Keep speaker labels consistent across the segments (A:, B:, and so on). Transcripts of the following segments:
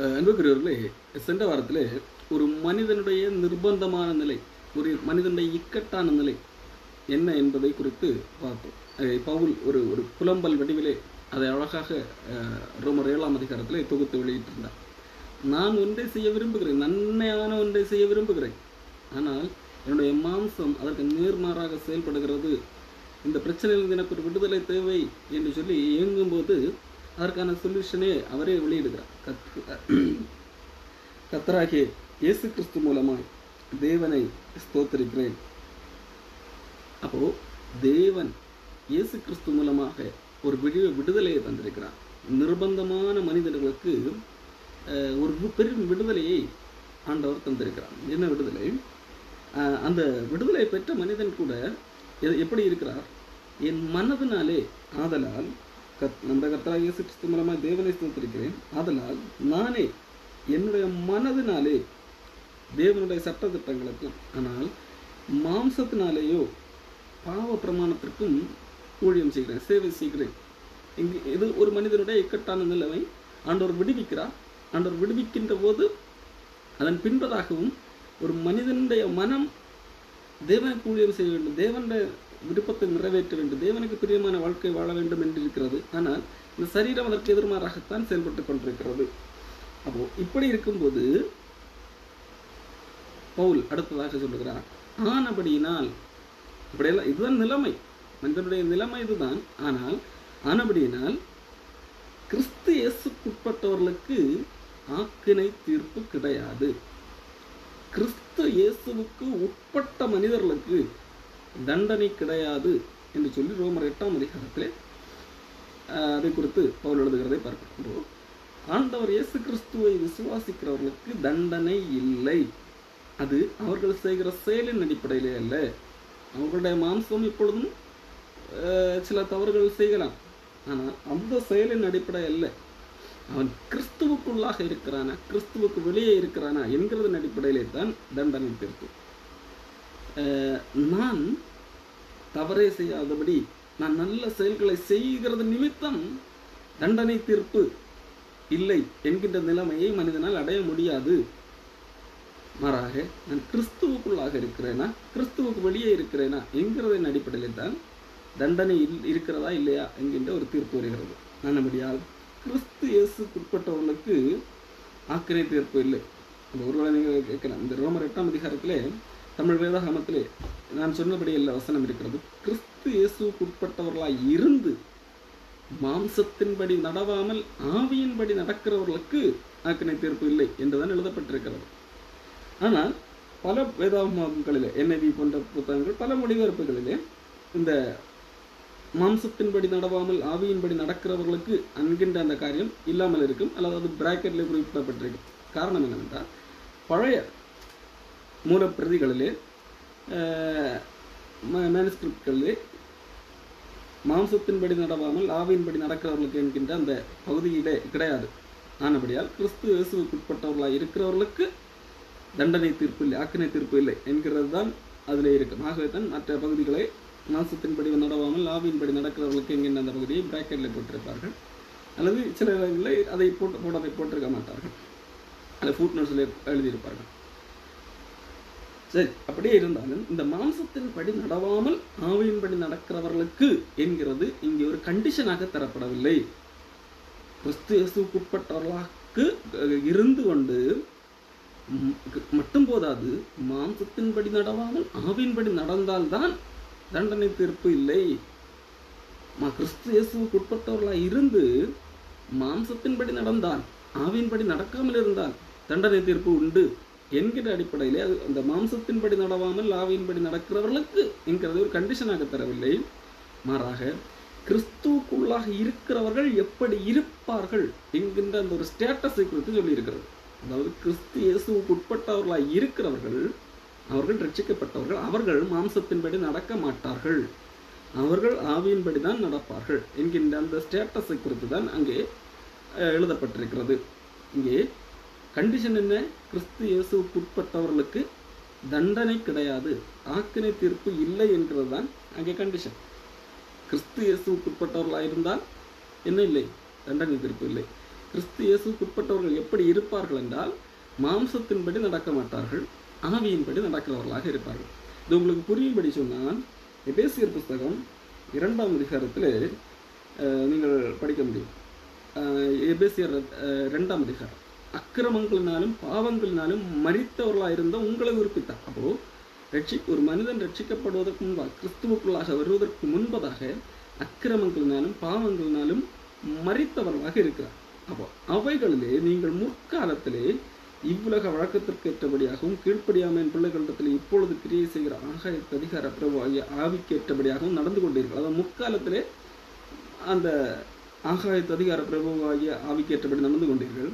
A: அன்புக்குரியவர்களே, சென்ற வாரத்திலே ஒரு மனிதனுடைய நிர்பந்தமான நிலை, ஒரு மனிதனுடைய இக்கட்டான நிலை என்ன என்பதை குறித்து பார்த்தோம். பவுல் ஒரு ஒரு புலம்பல் வடிவிலே அதை அழகாக ரோமர் 7ஆம் அதிகாரத்திலே தொகுத்து வெளியிட்டிருந்தார். நான் ஒன்றை செய்ய விரும்புகிறேன், நன்மையான ஒன்றை செய்ய விரும்புகிறேன், ஆனால் என்னுடைய மாம்சம் அதற்கு நேர்மாறாக செயல்படுகிறது. இந்த பிரச்சனையிலிருந்து எனக்கு ஒரு விடுதலை தேவை என்று சொல்லி இயங்கும்போது அதற்கான சொல்யூஷனே அவரே வெளியிடுகிறார். கர்த்தராகிய இயேசு கிறிஸ்து மூலமாய் தேவனை ஸ்தோத்திரிக்கிறேன். அப்போ தேவன் இயேசு கிறிஸ்து மூலமாக ஒரு விடுதலையை தந்திருக்கிறார். நிர்பந்தமான மனிதர்களுக்கு ஒரு பெரும் விடுதலையை ஆண்டவர் தந்திருக்கிறார். என்ன விடுதலை? அந்த விடுதலை பெற்ற மனிதன் கூட எப்படி இருக்கிறார்? என் மனதினாலே ஆதலால் நம்ம கர்த்தராகிய இயேசு கிறிஸ்து மூலமாக தேவனை ஸ்தோத்திரிக்கிறேன். ஆதலால் நானே என்னுடைய மனதினாலே தேவனுடைய சட்ட திட்டங்களுக்கும், ஆனால் மாம்சத்தினாலேயோ பாவ பிரமாணத்திற்கும் ஊழியம் செய்கிறேன், சேவை செய்கிறேன். இங்கு இது ஒரு மனிதனுடைய இக்கட்டான நிலைமை. ஆண்டவர் விடுவிக்கிறார். ஆண்டவர் விடுவிக்கின்ற போது அதன் பின்பதாகவும் ஒரு மனிதனுடைய மனம் தேவனுக்கு ஊழியம் செய்ய வேண்டும், தேவனுடைய விருப்பத்தை நிறைவேற்ற வேண்டும், தேவனுக்கு பிரியமான வாழ்க்கை வாழ வேண்டும் என்று இருக்கிறது. ஆனால் இந்த சரீரம் அதற்கு எதிர்மாறாகத்தான் செயல்பட்டு கொண்டிருக்கிறது. அப்போ இப்படி இருக்கும்போது பவுல் அடுத்ததாக சொல்லுகிறார், ஆனபடியினால், இப்படியெல்லாம் இதுதான் நிலைமை, மனிதனுடைய நிலைமை இதுதான். ஆனால் ஆனபடியினால் கிறிஸ்து இயேசுக்குட்பட்டவர்களுக்கு ஆக்கினை தீர்ப்பு கிடையாது. கிறிஸ்து இயேசுவுக்கு உட்பட்ட மனிதர்களுக்கு தண்டனை கிடையாது என்று சொல்லி ரோமர் 8ஆம் அதிகாரத்திலே அதை குறித்து பவுல் எழுதுகிறதை பார்க்கிறோம். ஆண்டவர் இயேசு கிறிஸ்துவை விசுவாசிக்கிறவர்களுக்கு தண்டனை இல்லை. அது அவர்கள் செய்கிற செயலின் அடிப்படையிலே அல்ல. அவர்களுடைய மாம்சம் இப்பொழுதும் சில தவறுகள் செய்யலாம், ஆனால் அந்த செயலின் அடிப்படை அல்ல. அவன் கிறிஸ்துவுக்குள்ளாக இருக்கிறானா, கிறிஸ்துவுக்கு வெளியே இருக்கிறானா என்கிறதன் அடிப்படையிலே தான் தண்டனை தீர்ப்பு. நான் தவறே செய்யாதபடி நான் நல்ல செயல்களை செய்கிறது நிமித்தம் தண்டனை தீர்ப்பு இல்லை என்கின்ற நிலைமையை மனிதனால் அடைய முடியாது. மாறாக நான் கிறிஸ்துவுக்குள்ளாக இருக்கிறேனா, கிறிஸ்துவுக்கு வெளியே இருக்கிறேனா என்கிறதன் அடிப்படையில் தான் தண்டனை இருக்கிறதா இல்லையா என்கின்ற ஒரு தீர்ப்பு வருகிறது. நல்லபடியால் கிறிஸ்து இயேசுக்குட்பட்டவர்களுக்கு ஆக்கினை தீர்ப்பு இல்லை. அந்த ஒருவேளை நீங்கள் கேட்கலாம், இந்த ரோமர் 8ஆம் அதிகாரத்திலே தமிழ் வேதாகமத்திலே நான் சொன்னபடி எல்லா வசனம் இருக்கிறது. கிறிஸ்து இயேசுக்குட்பட்டவர்களாய் இருந்து மாம்சத்தின்படி நடவாமல் ஆவியின்படி நடக்கிறவர்களுக்கு ஆக்கினை தீர்ப்பு இல்லை என்றுதான் எழுதப்பட்டிருக்கிறது. ஆனால் பல வேதாகமங்களிலே, NIV போன்ற புத்தகங்கள், பல மொழிபெயர்ப்புகளிலே இந்த மாம்சத்தின்படி நடவாமல் ஆவியின்படி நடக்கிறவர்களுக்கு என்கின்ற அந்த காரியம் இல்லாமல் இருக்கும், அல்லது அது பிராக்கெட்ல குறிப்பிடப்பட்டிருக்கும். காரணம் என்னவென்றால், பழைய மூலப்பிரதிகளிலே மேனுஸ்கிரிப்ட்களிலே மாம்சத்தின்படி நடவாமல் ஆவியின்படி நடக்கிறவர்களுக்கு என்கின்ற அந்த பகுதியிலே கிடையாது. ஆனபடியால் கிறிஸ்து இயேசுவுக்குட்பட்டவர்களாக இருக்கிறவர்களுக்கு தண்டனை தீர்ப்பு இல்லை, ஆக்கினை தீர்ப்பு இல்லை என்கிறது தான் அதிலே இருக்கும். ஆகவே தான் மற்ற பகுதிகளை மாம்சத்தின்படி நடவாமல் ஆவியின்படி நடக்கிறவர்களுக்கு என்கின்ற அந்த பகுதியை பிராக்கெட்டில் போட்டிருப்பார்கள், அல்லது சில இடங்களில் அதை போட்டிருக்க மாட்டார்கள், அதை ஃபுட் நோட்ஸில் எழுதியிருப்பார்கள். சரி, அப்படியே இருந்தாலும் இந்த மாம்சத்தின்படி நடவாமல் ஆவியின்படி நடக்கிறவர்களுக்கு என்கிறது இங்கே ஒரு கண்டிஷனாக தரப்படவில்லை. கிறிஸ்து இயேசுவுக்குட்பட்டவர்களுக்கு இருந்து கொண்டு மட்டும் போதாது, மாம்சத்தின்படி நடவாமல் ஆவியின்படி நடந்தால்தான் தண்டனை தீர்ப்பு இல்லை. கிறிஸ்து இயேசுவுக்கு உட்பட்டவர்களாக இருந்து மாம்சத்தின்படி நடந்தால், ஆவியின்படி நடக்காமல் இருந்தால் தண்டனை தீர்ப்பு உண்டு என்கிற அடிப்படையிலே அது அந்த மாம்சத்தின்படி நடவாமல் ஆவியின்படி நடக்கிறவர்களுக்கு என்கிறது ஒரு கண்டிஷனாக தரவில்லை. மாறாக கிறிஸ்துவுக்குள்ளாக இருக்கிறவர்கள் எப்படி இருப்பார்கள் என்கின்ற அந்த ஒரு ஸ்டேட்டஸை குறித்து சொல்லியிருக்கிறது. அதாவது கிறிஸ்து இயேசுவுக்கு உட்பட்டவர்களாக இருக்கிறவர்கள், அவர்கள் ரட்சிக்கப்பட்டவர்கள், அவர்கள் மாம்சத்தின்படி நடக்க மாட்டார்கள், அவர்கள் ஆவியின்படி தான் நடப்பார்கள் என்கின்ற அந்த ஸ்டேட்டஸை குறித்து தான் அங்கே எழுதப்பட்டிருக்கிறது. இங்கே கண்டிஷன் என்ன? கிறிஸ்து இயேசுவுக்கு உட்பட்டவர்களுக்கு தண்டனை கிடையாது, ஆக்கினை தீர்ப்பு இல்லை என்கிறது தான் அங்கே கண்டிஷன். கிறிஸ்து இயேசுவுக்கு உட்பட்டவர்களாக இருந்தால் என்ன இல்லை? தண்டனை தீர்ப்பு இல்லை. கிறிஸ்து இயேசுக்குட்பட்டவர்கள் எப்படி இருப்பார்கள் என்றால் மாம்சத்தின்படி நடக்க மாட்டார்கள், ஆவியின்படி நடக்கிறவர்களாக இருப்பார்கள். இது உங்களுக்கு புரியும்படி சொன்னால் எபேசியர் புஸ்தகம் 2ஆம் அதிகாரத்தில் நீங்கள் படிக்க முடியும். எபேசியர் 2ஆம் அதிகாரம், அக்கிரமங்களினாலும் பாவங்களினாலும் மரித்தவர்களாக இருந்த உங்களை உயிர்ப்பித்தார். அப்போ ஒரு மனிதன் ரட்சிக்கப்படுவதற்கு முன்பாக, கிறிஸ்துவுக்குள்ளாக வருவதற்கு முன்பதாக அக்கிரமங்களினாலும் பாவங்களினாலும் மரித்தவர்களாக இருக்கிறார். அப்போ அவைகளிலே நீங்கள் முற்காலத்திலே இவ்வுலக வழக்கத்திற்கு ஏற்றபடியாகவும் கீழ்ப்படியாமையின் பிள்ளைகளிடத்தில் இப்பொழுது கிரியை செய்கிற ஆகாயத்து அதிகார பிரபுவாகிய ஆவிக்கு ஏற்றபடியாகவும் நடந்து கொண்டீர்கள். அதாவது முற்காலத்திலே அந்த ஆகாயத்து அதிகார பிரபுவாகிய ஆவிக்கு ஏற்றபடி நடந்து கொண்டீர்கள்.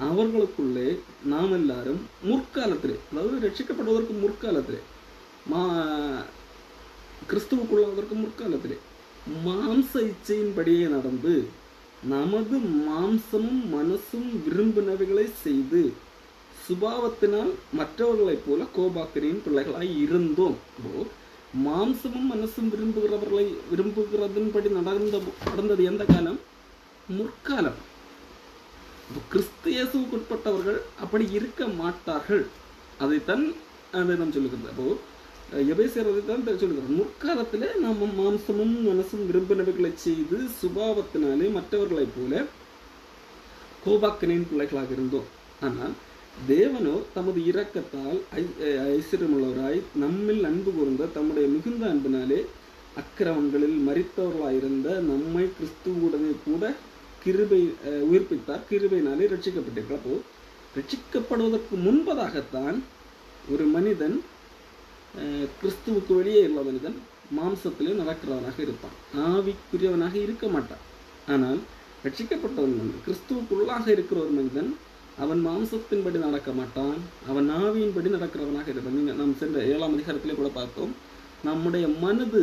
A: அவர்களுக்குள்ளே நாம் எல்லாரும் முற்காலத்திலே, அதாவது ரட்சிக்கப்படுவதற்கு முற்காலத்திலே, கிறிஸ்துவுக்குள்ளாவதற்கு முற்காலத்திலே மாம்ச இச்சையின்படியே நடந்து நமது மாம்சமும் மனசும் விரும்பினவைகளை செய்து சுபாவத்தினால் மற்றவர்களைப் போல கோபாக்கினின் பிள்ளைகளாய் இருந்தோம். மாம்சமும் மனசும் விரும்புகிறதன்படி நடந்தது எந்த காலம்? முற்காலம். கிறிஸ்து இயேசுவுக்குட்பட்டவர்கள் அப்படி இருக்க மாட்டார்கள். அதைத்தான் நாம் சொல்லுகிறது. அப்போ எபேசியர் அதைத்தான் சொல்லுகிறார். முற்காலத்தில் நாம் மாம்சமும் மனசும் விரும்பினவைகளை செய்து சுபாவத்தினாலே மற்றவர்களைப் போல கோபாக்கினின் பிள்ளைகளாக இருந்தோம். ஆனால் தேவனோ தமது இரக்கத்தால் ஐஸ்வர்யமுள்ளவராய் நம்மில் அன்பு கூர்ந்த தம்முடைய மிகுந்த அன்பினாலே அக்கிரமங்களில் மரித்தவர்களாயிருந்த நம்மை கிறிஸ்துவுடனே கூட உயிர்ப்பித்தார். கிருபையினாலே ரட்சிக்கப்பட்டீர்கள். அப்போ ரட்சிக்கப்படுவதற்கு முன்பதாகத்தான் ஒரு மனிதன், கிறிஸ்துவுக்கு வெளியே உள்ள மனிதன் மாம்சத்திலே நடக்கிறவனாக இருப்பான், ஆவிக்குரியவனாக இருக்க மாட்டான். ஆனால் ரட்சிக்கப்பட்டவன், கிறிஸ்துவுக்குள்ளாக இருக்கிற ஒரு மனிதன், அவன் மாம்சத்தின்படி நடக்க மாட்டான், அவன் ஆவியின்படி நடக்கிறவனாக இருப்பான். நாம் சென்ற 7ஆம் அதிகாரத்திலே கூட பார்த்தோம். நம்முடைய மனது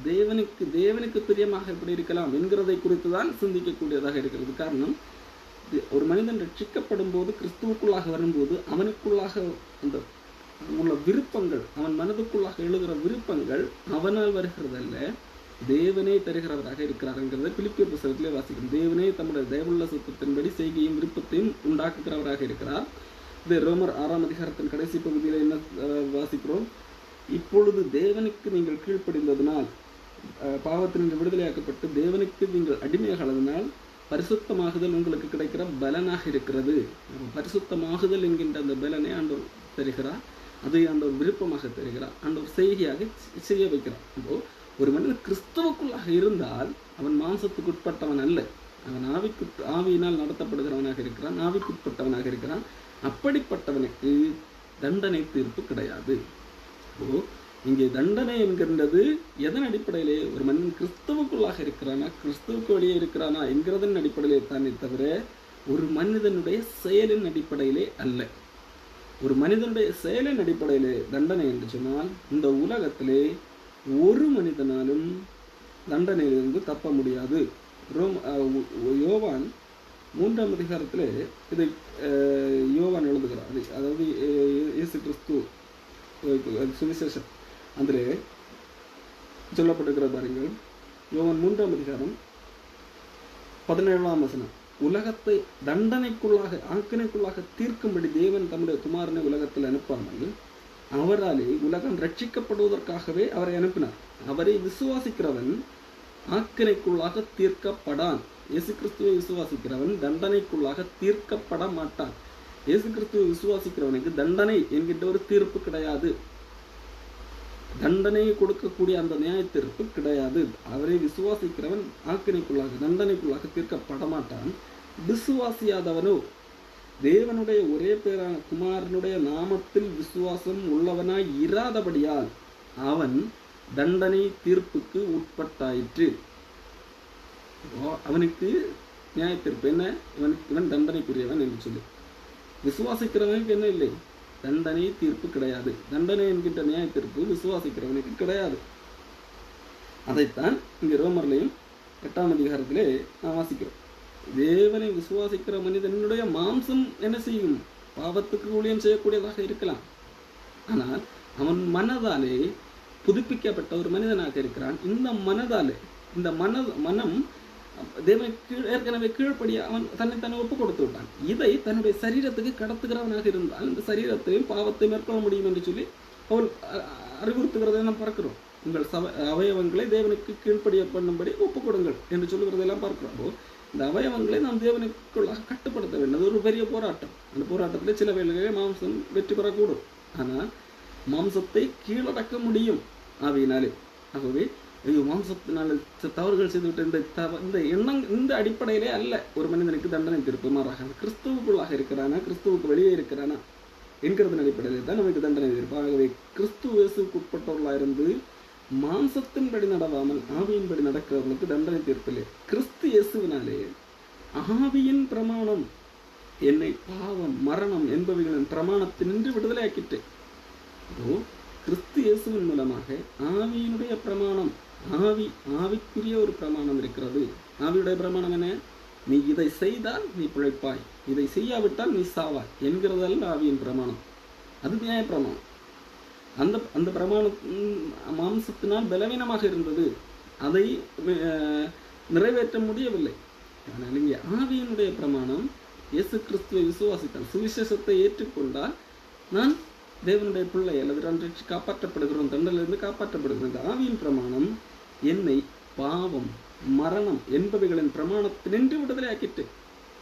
A: தேவனுக்கு பிரியமாக எப்படி இருக்கலாம் என்கிறதை குறித்து தான் சிந்திக்கக்கூடியதாக இருக்கிறது. காரணம், ஒரு மனிதன் ரட்சிக்கப்படும் போது, கிறிஸ்துவுக்குள்ளாக வரும்போது, அவனுக்குள்ளாக அந்த உள்ள விருப்பங்கள், அவன் மனதுக்குள்ளாக எழுகிற விருப்பங்கள் அவனால் வருகிறதல்ல, தேவனே தருகிறவராக இருக்கிறார் என்கிறத பிலிப்பியர் புத்தகத்திலே வாசிக்கிறோம். தேவனே தம்முடைய தயவுள்ள சுத்தத்தின்படி செய்கையும் விருப்பத்தையும் உண்டாக்குகிறவராக இருக்கிறார். இது ரோமர் 6ஆம் அதிகாரத்தின் கடைசி பகுதியில் என்ன வாசிக்கிறோம்? இப்பொழுது தேவனுக்கு நீங்கள் கீழ்ப்படிந்ததினால், பாவத்தினின்று விடுதலையாக்கப்பட்டு தேவனுக்கு நீங்கள் அடிமையானதினால் பரிசுத்தமாகுதல் உங்களுக்கு கிடைக்கிற பலனாக இருக்கிறது. பரிசுத்தமாகுதல் என்கின்ற அந்த பலனை ஆண்டவர் தருகிறார். அதை ஆண்டவர் விருப்பமாக தருகிறார், ஆண்டவர் செய்கையாக செய்ய வைக்கிறார். இப்போ ஒரு மனிதன் கிறிஸ்துவுக்குள்ளாக இருந்தால் அவன் மாம்சத்துக்கு உட்பட்டவன் அல்ல, அவன் ஆவியினால் நடத்தப்படுகிறவனாக இருக்கிறான், ஆவிக்குட்பட்டவனாக இருக்கிறான். அப்படிப்பட்டவனுக்கு தண்டனை தீர்ப்பு கிடையாது. அப்போ இங்கே தண்டனை என்கின்றது எதன் அடிப்படையிலே? ஒரு மனிதன் கிறிஸ்துவுக்குள்ளாக இருக்கிறானா, கிறிஸ்துவுக்கு வெளியே இருக்கிறானா என்கிறதன் அடிப்படையிலே தானே தவிர ஒரு மனிதனுடைய செயலின் அடிப்படையிலே அல்ல. ஒரு மனிதனுடைய செயலின் அடிப்படையிலே தண்டனை என்று சொன்னால், இந்த உலகத்திலே ஒரு மனிதனாலும் தண்டனையிலிருந்து தப்ப முடியாது. யோவான் 3ஆம் அதிகாரத்தில் இதை யோவான் எழுதுகிறார். அதாவது இயேசு கிறிஸ்து சுவிசேஷம் அதில் சொல்லப்பட்டிருக்கிற பாருங்கள். யோவான் 3ஆம் அதிகாரம் 17ஆம் வசனம், உலகத்தை தண்டனைக்குள்ளாக ஆக்கினைக்குள்ளாக தீர்க்கும்படி தேவன் தம்முடைய குமாரனை உலகத்தில் அனுப்பாமல் அவராலே உலகம் ரட்சிக்கப்படுவதற்காகவே அவரை அனுப்பினார். அவரை விசுவாசிக்கிறவன் ஆக்கினைக்குள்ளாக தீர்க்கப்படான். இயேசு கிறிஸ்துவை விசுவாசிக்கிறவன் தண்டனைக்குள்ளாக தீர்க்கப்பட மாட்டான். இயேசு கிறிஸ்துவை விசுவாசிக்கிறவனுக்கு தண்டனை என்கின்ற ஒரு தீர்ப்பு கிடையாது. தண்டனையை கொடுக்கக்கூடிய அந்த நியாய தீர்ப்பு கிடையாது. அவரை விசுவாசிக்கிறவன் ஆக்கினைக்குள்ளாக தண்டனைக்குள்ளாக தீர்க்கப்பட மாட்டான். விசுவாசியாதவனோ தேவனுடைய ஒரே பேரான குமாரனுடைய நாமத்தில் விசுவாசம் உள்ளவனாய் இராதபடியால் அவன் தண்டனை தீர்ப்புக்கு உட்பட்டாயிற்று. அவனுக்கு நியாய தீர்ப்பு என்ன? இவன் தண்டனைக்குரியவன் என்று சொல்லி. விசுவாசிக்கிறவனுக்கு என்ன இல்லை? தண்டனை தீர்ப்பு கிடையாது. தண்டனை என்கின்ற நியாய தீர்ப்பு விசுவாசிக்கிறவனுக்கு கிடையாது. அதைத்தான் இங்கே ரோமர்லையும் 8ஆம் அதிகாரத்திலே நான் வாசிக்கிறோம். தேவனை விசுவாசிக்கிற மனிதனுடைய மாம்சம் என்ன செய்யும்? பாவத்துக்கு ஊழியம் செய்யக்கூடியதாக இருக்கலாம். ஆனால் அவன் மனதாலே புதுப்பிக்கப்பட்ட ஒரு மனிதனாக இருக்கிறான். இந்த மனதாலே, இந்த மனம் தேவனுக்கு ஏற்கனவே கீழ்ப்படிய அவன் தன்னை ஒப்பு கொடுத்து விட்டான். இதை தன்னுடைய சரீரத்துக்கு கடத்துகிறவனாக இருந்தால் இந்த சரீரத்தையும் பாவத்தை மேற்கொள்ள முடியும் என்று சொல்லி அவள் அறிவுறுத்துகிறதை நாம் பார்க்கிறோம். உங்கள் அவயவங்களை தேவனுக்கு கீழ்ப்படிய பண்ணும்படி ஒப்பு கொடுங்கள் என்று சொல்லுகிறதெல்லாம் பார்க்கிறோம். இந்த அவயவங்களை நாம் தேவனுக்குள்ளாக கட்டுப்படுத்த வேண்டும். அது ஒரு பெரிய போராட்டம். அந்த போராட்டத்தில் சில வேளைகளில் மாம்சம் வெற்றி பெறக்கூடும். ஆனால் மாம்சத்தை கீழடக்க முடியும் ஆவியினாலே. ஆகவே ஐயோ மாம்சத்தினால தவறுகள் செய்துவிட்டு இந்த எண்ணம் இந்த அடிப்படையிலே அல்ல ஒரு மனிதனுக்கு தண்டனை தீர்ப்பு. மாறாக கிறிஸ்துவுக்குள்ளாக இருக்கிறானா, கிறிஸ்துவுக்கு வெளியே இருக்கிறானா என்கிறதன் அடிப்படையிலே தான் நமக்கு தண்டனை தீர்ப்பு. ஆகவே கிறிஸ்துவ இயேசுவுக்கு உட்பட்டவர்களாக இருந்து மாம்சத்தின்படி நடவாமல் ஆவியின்படி நடக்கிறவர்களுக்கு தண்டனை தீர்ப்பில்லை. கிறிஸ்து இயேசுவினாலே ஆவியின் பிரமாணம் என்னை பாவம் மரணம் என்பவைகளின் பிரமாணத்தினின்று விடுதலை ஆக்கிட்டு, கிறிஸ்து இயேசுவின் மூலமாக ஆவியினுடைய பிரமாணம், ஆவிக்குரிய ஒரு பிரமாணம் இருக்கிறது. ஆவியுடைய பிரமாணம் என்ன? நீ இதை செய்தால் நீ பிழைப்பாய், இதை செய்யாவிட்டால் நீ சாவாய் என்கிறதல்ல ஆவியின் பிரமாணம். அது நியாய பிரமாணம். அந்த பிரமாணம் மாம்சத்தினால் பலவீனமாக இருந்தது, அதை நிறைவேற்ற முடியவில்லை. ஆனால் இங்கே ஆவியினுடைய பிரமாணம், இயேசு கிறிஸ்துவை விசுவாசித்தால், சுவிசேஷத்தை ஏற்றுக்கொண்டால் நான் தேவனுடைய பிள்ளை அல்லது காப்பாற்றப்படுகிறோம், தண்டலிருந்து காப்பாற்றப்படுகிறோம். இந்த ஆவியின் பிரமாணம் என்னை பாவம் மரணம் என்பவைகளின் பிரமாணத்தினின்று விடுதலை ஆக்கிட்டு.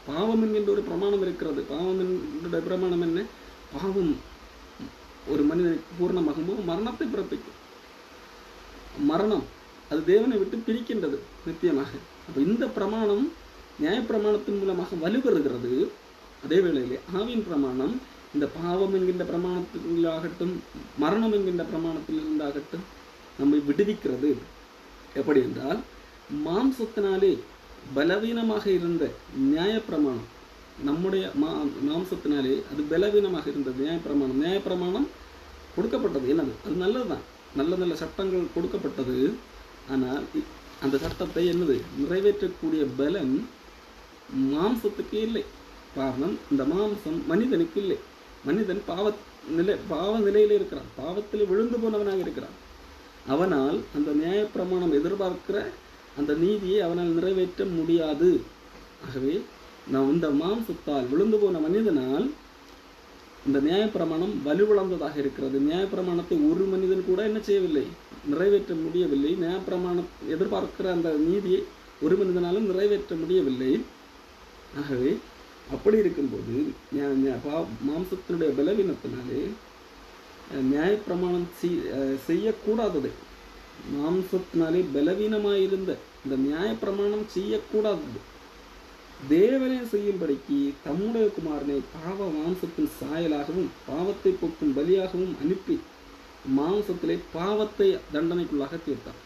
A: பாவம் என்கின்ற ஒரு பிரமாணம் இருக்கிறது. பாவம் என்கின்ற பிரமாணம் என்ன? பாவம் ஒரு மனிதனுக்கு பூர்ணமாகும்போது மரணத்தை பிறப்பிக்கும். மரணம் அது தேவனை விட்டு பிரிக்கின்றது நித்தியமாக. அப்போ இந்த பிரமாணம் நியாயப்பிரமாணத்தின் மூலமாக வலுப்பெறுகிறது. அதே வேளையிலே ஆவியின் பிரமாணம் இந்த பாவம் என்கின்ற பிரமாணத்திலாகட்டும் மரணம் என்கின்ற பிரமாணத்தில் இருந்தாகட்டும் நம்மை விடுவிக்கிறது. எப்படி என்றால், மாம்சத்தினாலே பலவீனமாக இருந்த நியாயப்பிரமாணம், நம்முடைய மாம்சத்தினாலே அது பலவீனமாக இருந்தது. நியாயப்பிரமாணம் கொடுக்கப்பட்டது. என்னது? அது நல்லதுதான். நல்ல சட்டங்கள் கொடுக்கப்பட்டது. ஆனால் அந்த சட்டத்தை என்னது நிறைவேற்றக்கூடிய பலன் மாம்சத்துக்கு இல்லை. காரணம், இந்த மாம்சம் மனிதனுக்கு இல்லை. மனிதன் பாவ நிலையிலே இருக்கிறான், பாவத்தில் விழுந்து போனவனாக இருக்கிறான். அவனால் அந்த நியாயப்பிரமாணம் எதிர்பார்க்கிற அந்த நீதியை அவனால் நிறைவேற்ற முடியாது. ஆகவே நான் இந்த மாம்சத்தால் விழுந்து போன மனிதனால் இந்த நியாயப்பிரமாணம் வலுவிழந்ததாக இருக்கிறது. நியாயப்பிரமாணத்தை ஒரு மனிதன் கூட என்ன செய்யவில்லை, நிறைவேற்ற முடியவில்லை. நியாயப்பிரமாணம் எதிர்பார்க்கிற அந்த நீதியை ஒரு மனிதனாலும் நிறைவேற்ற முடியவில்லை. ஆகவே அப்படி இருக்கும்போது மாம்சத்தினுடைய பலவீனத்தினாலே நியாயப்பிரமாணம் செய்யக்கூடாதது, மாம்சத்தினாலே பலவீனமாயிருந்த இந்த நியாயப்பிரமாணம் செய்யக்கூடாதது தேவனே செய்யும்படிக்கு தம்முடைய குமாரனை பாவ மாம்சத்தின் சாயலாகவும் பாவத்தை போக்கும் பலியாகவும் அனுப்பி மாம்சத்திலே பாவத்தை தண்டனைக்குள்ளாக தீர்த்தார்.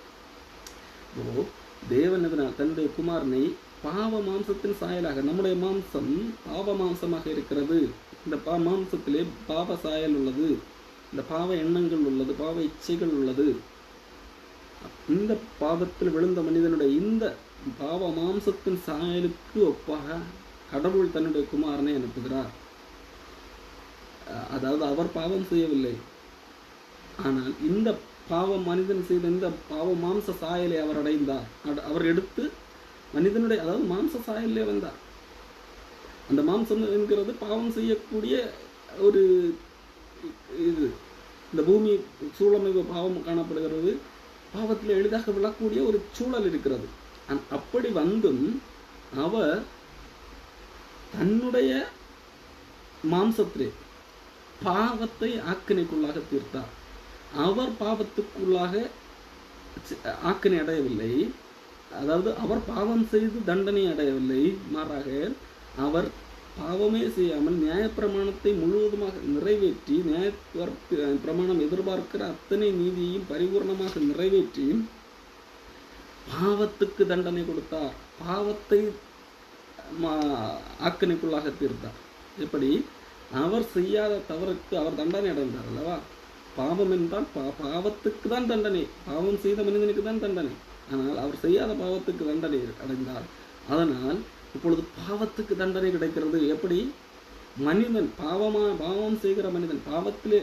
A: தேவன் எதனால் தன்னுடைய குமாரனை பாவ மாம்சத்தின் சாயலாக, நம்முடைய மாம்சம் பாவ மாம்சமாக இருக்கிறது. இந்த மாம்சத்திலே பாவ சாயல் உள்ளது, இந்த பாவ எண்ணங்கள் உள்ளது, பாவ இச்சைகள் உள்ளது. இந்த பாவத்தில் விழுந்த மனிதனுடைய இந்த பாவ மாம்சத்தின் சாயலுக்கு ஒப்பாக கடவுள் தன்னுடைய குமாரனை அனுப்புகிறார். அதாவது அவர் பாவம் செய்யவில்லை, ஆனால் இந்த பாவம் மனிதன் செய்த இந்த பாவ மாம்ச சாயலை அவர் அடைந்தார். அவர் எடுத்து மனிதனுடைய, அதாவது மாம்ச சாயலே வந்தார். அந்த மாம்சம் என்கிறது பாவம் செய்யக்கூடிய ஒரு இது. இந்த பூமி சூழமைவு பாவம் காணப்படுகிறது, பாவத்தில் எளிதாக விழக்கூடிய ஒரு சூழல் இருக்கிறது. அப்படி வந்தும் அவர் தன்னுடைய மாம்சத்திலே பாவத்தை ஆக்கினைக்குள்ளாக தீர்த்தார். அவர் பாவத்துக்குள்ளாக ஆக்கினை அடையவில்லை, அதாவது அவர் பாவம் செய்து தண்டனை அடையவில்லை. மாறாக அவர் பாவமே செய்யாமல் நியாயப்பிரமாணத்தை முழுவதுமாக நிறைவேற்றி, நியாய பிரமாணம் எதிர்பார்க்கிற அத்தனை நீதியையும் பரிபூர்ணமாக நிறைவேற்றி பாவத்துக்கு தண்டனை கொடுத்தார், பாவத்தை ஆக்கினைக்குள்ளாக தீர்த்தார். எப்படி? அவர் செய்யாத தவறுக்கு அவர் தண்டனை அடைந்தார் அல்லவா? பாவம் என்றால் பாவத்துக்கு தான் தண்டனை, பாவம் செய்த மனிதனுக்கு தான் தண்டனை. ஆனால் அவர் செய்யாத பாவத்துக்கு தண்டனை அடைந்தார். அதனால் இப்பொழுது பாவத்துக்கு தண்டனை கிடைக்கிறது. எப்படி? மனிதன் பாவம் செய்கிற மனிதன், பாவத்திலே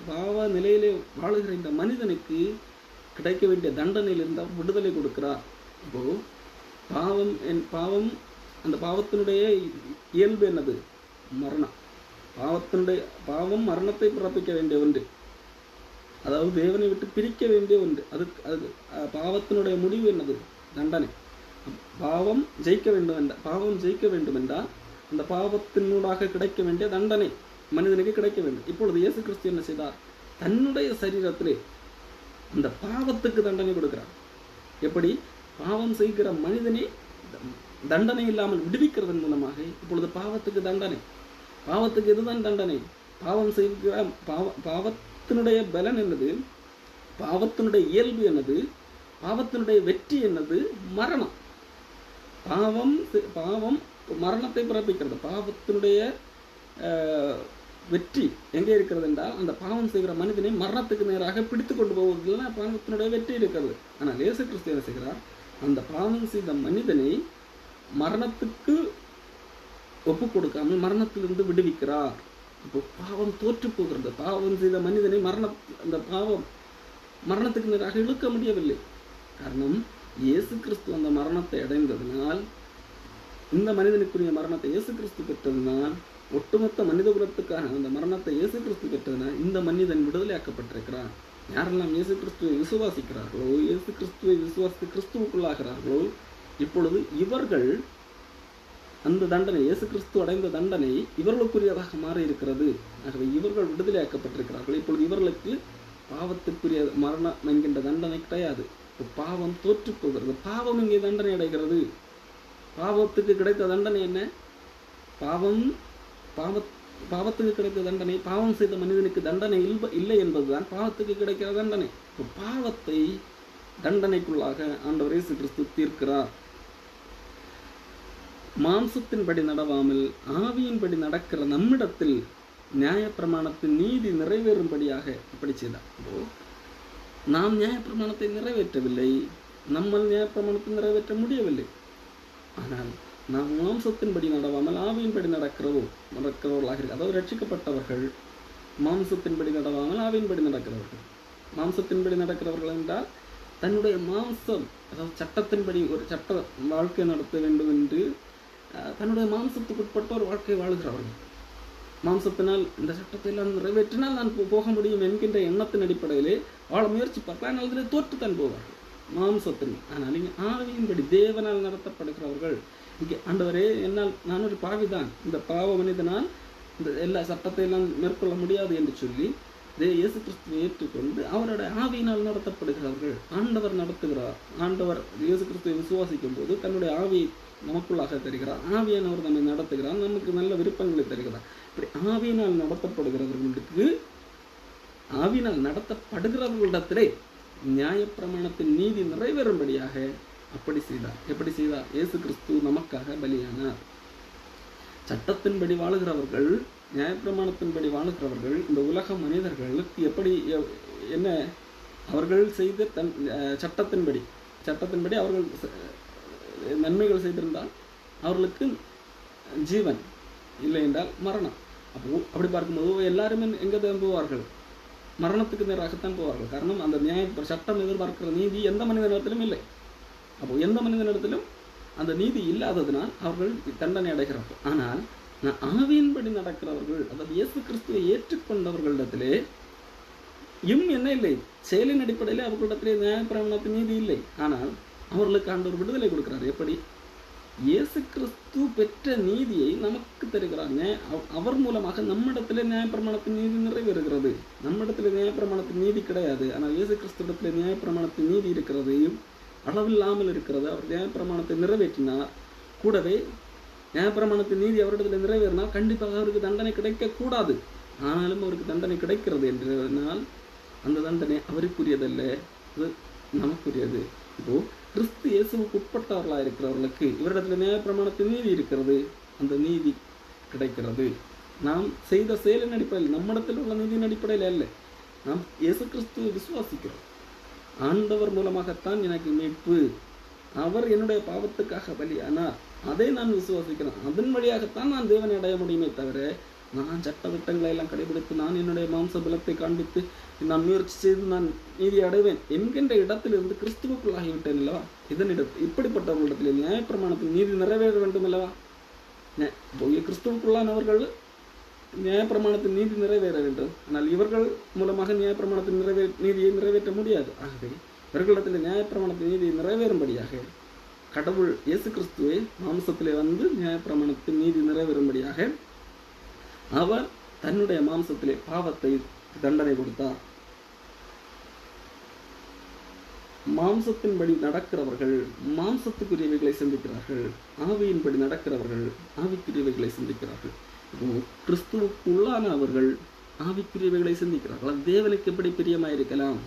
A: பாவ நிலையிலே வாழுகிற இந்த மனிதனுக்கு கிடைக்க வேண்டிய தண்டனையிலிருந்து விடுதலை கொடுக்கிறார். இப்போ பாவம் அந்த பாவத்தினுடைய இயல்பு என்னது? மரணம். பாவம் மரணத்தை பிறப்பிக்க வேண்டிய ஒன்று, அதாவது தேவனை விட்டு பிரிக்க வேண்டிய ஒன்று. அது பாவத்தினுடைய முடிவு என்னது? தண்டனை. பாவம் ஜெயிக்க வேண்டும் என்றால் அந்த பாவத்தினூடாக கிடைக்க வேண்டிய தண்டனை மனிதனுக்கு கிடைக்க வேண்டும். இப்பொழுது இயேசு கிறிஸ்து என்ன செய்தார்? தன்னுடைய சரீரத்திலே அந்த பாவத்துக்கு தண்டனை கொடுக்கிறார். எப்படி? பாவம் செய்கிற மனிதனை தண்டனை இல்லாமல் விடுவிக்கிறதன் மூலமாக இப்பொழுது பாவத்துக்கு தண்டனை. பாவத்துக்கு எதுதான் தண்டனை? பாவம் செய்கிற பாவத்தினுடைய பலன் என்னது? பாவத்தினுடைய இயல்பு என்னது? பாவத்தினுடைய வெற்றி என்னது? மரணம். பாவம் மரணத்தை பிறப்பிக்கிறது. பாவத்தினுடைய வெற்றி எங்கே இருக்கிறது என்றால் அந்த பாவம் செய்கிற மனிதனை மரணத்துக்கு நேராக பிடித்து கொண்டு போவதில் பாவத்தினுடைய வெற்றி இருக்கிறது. ஆனால் இயேசு கிறிஸ்து என்ன செய்கிறார்? அந்த பாவம் செய்த மனிதனை மரணத்துக்கு ஒப்பு கொடுக்காமல் மரணத்திலிருந்து விடுவிக்கிறார். இப்போ பாவம் தோற்று போகிறது. பாவம் செய்த மனிதனை அந்த மரணத்துக்கு நேராக இழுக்க முடியவில்லை. காரணம், இயேசு கிறிஸ்து அந்த மரணத்தை அடைந்ததனால், இந்த மனிதனுக்குரிய மரணத்தை இயேசு கிறிஸ்து பெற்றதனால், ஒட்டுமொத்த மனித குலத்துக்கான அந்த மரணத்தை இயேசு கிறிஸ்து பெற்றதனால் இந்த மனிதன் விடுதலையாக்கப்பட்டிருக்கிறான். யாரெல்லாம் இயேசு கிறிஸ்துவை விசுவாசிக்கிறார்களோ, இயேசு கிறிஸ்துவை விசுவாசித்து கிறிஸ்துவுக்குள்ளாகிறார்களோ, இப்பொழுது இவர்கள் அந்த தண்டனை, இயேசு கிறிஸ்து அடைந்த தண்டனை இவர்களுக்குரியதாக மாறி இருக்கிறது. ஆகவே இவர்கள் விடுதலையாக்கப்பட்டிருக்கிறார்கள். இப்பொழுது இவர்களுக்கு பாவத்துக்குரிய மரணம் என்கின்ற தண்டனை கிடையாது. பாவம் தோற்று போகிறது. பாவம் இங்கே தண்டனை அடைகிறது. பாவத்துக்கு கிடைத்த தண்டனை என்ன? பாவத்துக்கு கிடைத்த தண்டனை, பாவம் செய்த மனிதனுக்கு தண்டனை இல்லை என்பதுதான் பாவத்துக்கு கிடைக்கிற தண்டனை. பாவத்தை தண்டனைக்குள்ளாக ஆண்டவர் இயேசு கிறிஸ்து தீர்க்கிறார். மாம்சத்தின்படி நடவாமல் ஆவியின்படி நடக்கிற நம்மிடத்தில் நியாயப்பிரமாணத்தின் நீதி நிறைவேறும்படியாக இப்படி செய்தார். நாம் நியாயப்பிரமாணத்தை நிறைவேற்றவில்லை, நம்மால் நியாயப்பிரமாணத்தை நிறைவேற்ற முடியவில்லை. ஆனால் நாம் மாம்சத்தின்படி நடவாமல் ஆவியின்படி நடக்கிறவர்களாக இருக்கு. அதாவது ரட்சிக்கப்பட்டவர்கள் மாம்சத்தின்படி நடவாமல் ஆவியின்படி நடக்கிறவர்கள். மாம்சத்தின்படி நடக்கிறவர்கள் என்றால் தன்னுடைய மாம்சம், அதாவது சட்டத்தின்படி ஒரு சட்ட வாழ்க்கை நடத்த வேண்டும் என்று தன்னுடைய மாம்சத்துக்கு உட்பட்ட ஒரு வாழ்க்கை வாழ்கிறவர்கள். மாம்சத்தினால் இந்த சட்டத்தை எல்லாம் நிறைவேற்றினால் நான் போக முடியும் என்கின்ற எண்ணத்தின் அடிப்படையிலே வாழ முயற்சி பார்க்கலாம், அதிலே தோற்றுத்தான் போவார்கள் மாம்சத்தின். ஆனால் இங்கே ஆவியின்படி தேவனால் நடத்தப்படுகிறவர்கள், இங்கே ஆண்டவரே என்னால் நான் ஒரு பாவிதான், இந்த பாவ மனிதனால் இந்த எல்லா சட்டத்தை எல்லாம் மேற்கொள்ள முடியாது என்று சொல்லி இயேசு கிறிஸ்துவை ஏற்றுக்கொண்டு அவருடைய ஆவியினால் நடத்தப்படுகிறவர்கள். ஆண்டவர் நடத்துகிறார். ஆண்டவர் இயேசு கிறிஸ்துவை விசுவாசிக்கும் போது தன்னுடைய ஆவியை நமக்குள்ளாக தருகிறார். ஆவியானவர் நம்மை நடத்துகிறார், நமக்கு நல்ல விருப்பங்களை தருகிறார். இப்படி ஆவியினால் நடத்தப்படுகிறவர்களுக்கு, ஆவியினால் நடத்தப்படுகிறவர்களிடத்திலே நியாயப்பிரமாணத்தின் நீதி நிறைவேறும்படியாக அப்படி செய்தார். எப்படி செய்தார்? இயேசு கிறிஸ்து நமக்காக பலியானார். சட்டத்தின்படி வாழுகிறவர்கள், நியாயப்பிரமாணத்தின்படி வாழுகிறவர்கள், இந்த உலக மனிதர்களுக்கு எப்படி என்ன அவர்கள் செய்த சட்டத்தின்படி அவர்கள் நன்மைகள் செய்திருந்தால் அவர்களுக்கு ஜீவன், இல்லை என்றால் மரணம். அப்படி பார்க்கும்போது எல்லாருமே எங்கே தான் போவார்கள்? மரணத்துக்கு நேராகத்தான் போவார்கள். காரணம், அந்த சட்டம் எதிர்பார்க்கிற நீதி எந்த மனிதனிடத்திலும் இல்லை. அப்போ எந்த மனிதனிடத்திலும் அந்த நீதி இல்லாததினால் அவர்கள் தண்டனை அடைகிறார்கள். ஆனால் ஆவியின்படி நடக்கிறவர்கள், அதாவது இயேசு கிறிஸ்துவை ஏற்றுக்கொண்டவர்களிடத்திலே என்ன இல்லை, செயலின் அடிப்படையில் அவர்களிடத்திலே நியாயப்பிரமாணத்தின் நீதி இல்லை. ஆனால் அவர்களுக்கு ஆண்டவர் விடுதலை கொடுக்கிறார். எப்படி? இயேசு கிறிஸ்து பெற்ற நீதியை நமக்கு தருகிறார். அவர் மூலமாக நம்மிடத்திலே நியாயப்பிரமாணத்தின் நீதி நிறைவேறுகிறது. நம்மிடத்திலே நியாயப்பிரமாணத்தின் நீதி கிடையாது, ஆனால் இயேசு கிறிஸ்துவிடத்திலே நியாயப்பிரமாணத்தின் நீதி இருக்கிறது, அளவில்லாமல் இருக்கிறது. அவர் நியாயப்பிரமாணத்தை நிறைவேற்றினார். கூடவே நியாயப்பிரமாணத்தின் நீதி அவரிடத்தில் நிறைவேறினால் கண்டிப்பாக அவருக்கு தண்டனை கிடைக்கக்கூடாது. ஆனாலும் அவருக்கு தண்டனை கிடைக்கிறது என்றால் அந்த தண்டனை அவருக்குரியதல்ல, அது நமக்குரியது. இப்போ கிறிஸ்து இயேசுவுக்கு உட்பட்டவர்களாக இருக்கிறவர்களுக்கு இவரிடத்தில் நியாயப்பிரமாணத்தின் நீதி இருக்கிறது, அந்த நீதி கிடைக்கிறது. நாம் செய்த செயலின் அடிப்படையில், நம்மிடத்தில் உள்ள நீதியின் அடிப்படையில் அல்ல. நாம் இயேசு கிறிஸ்துவை விசுவாசிக்கிறோம். ஆண்டவர் மூலமாகத்தான் எனக்கு மீட்பு, அவர் என்னுடைய பாவத்துக்காக பலியானார், அதை நான் விசுவாசிக்கிறேன். அதன் வழியாகத்தான் நான் தேவனை அடைய முடியுமே தவிர நான் சட்டத்திட்டங்களை எல்லாம் கடைபிடித்து நான் என்னுடைய மாம்ச பலத்தை காண்பித்து நான் முயற்சி செய்து நான் நீதி அடைவேன் என்கின்ற இடத்திலிருந்து கிறிஸ்துவுக்குள்ளாகிவிட்டேன் அல்லவா? இப்படிப்பட்டவர்களிடத்தில் நியாயப்பிரமாணத்தில் நீதி நிறைவேற வேண்டும் அல்லவா? கிறிஸ்துவுக்குள்ளானவர்கள் நியாயப்பிரமாணத்தில் நீதி நிறைவேற வேண்டும். ஆனால் இவர்கள் மூலமாக நியாயப்பிரமாணத்தில் நீதியை நிறைவேற்ற முடியாது. ஆகவே இவர்களிடத்தில் நியாயப்பிரமாணத்தின் நீதி நிறைவேறும்படியாக கடவுள் இயேசு கிறிஸ்துவை மாம்சத்திலே வந்து நியாயப்பிரமாணத்தின் நீதி நிறைவேறும்படியாக அவர் தன்னுடைய மாம்சத்திலே பாவத்தை தண்டனை கொடுத்தார். மாம்சத்தின்படி நடக்கிறவர்கள் மாம்சத்துக்குரியவைகளை சிந்திக்கிறார்கள், ஆவியின்படி நடக்கிறவர்கள் ஆவிக்குரியவைகளை சிந்திக்கிறார்கள். கிறிஸ்துவுக்குள்ளானவர்கள் ஆவிக்குரியவைகளை சிந்திக்கிறார்கள். தேவனுக்கு எப்படி பிரியமாயிருக்கலாம்,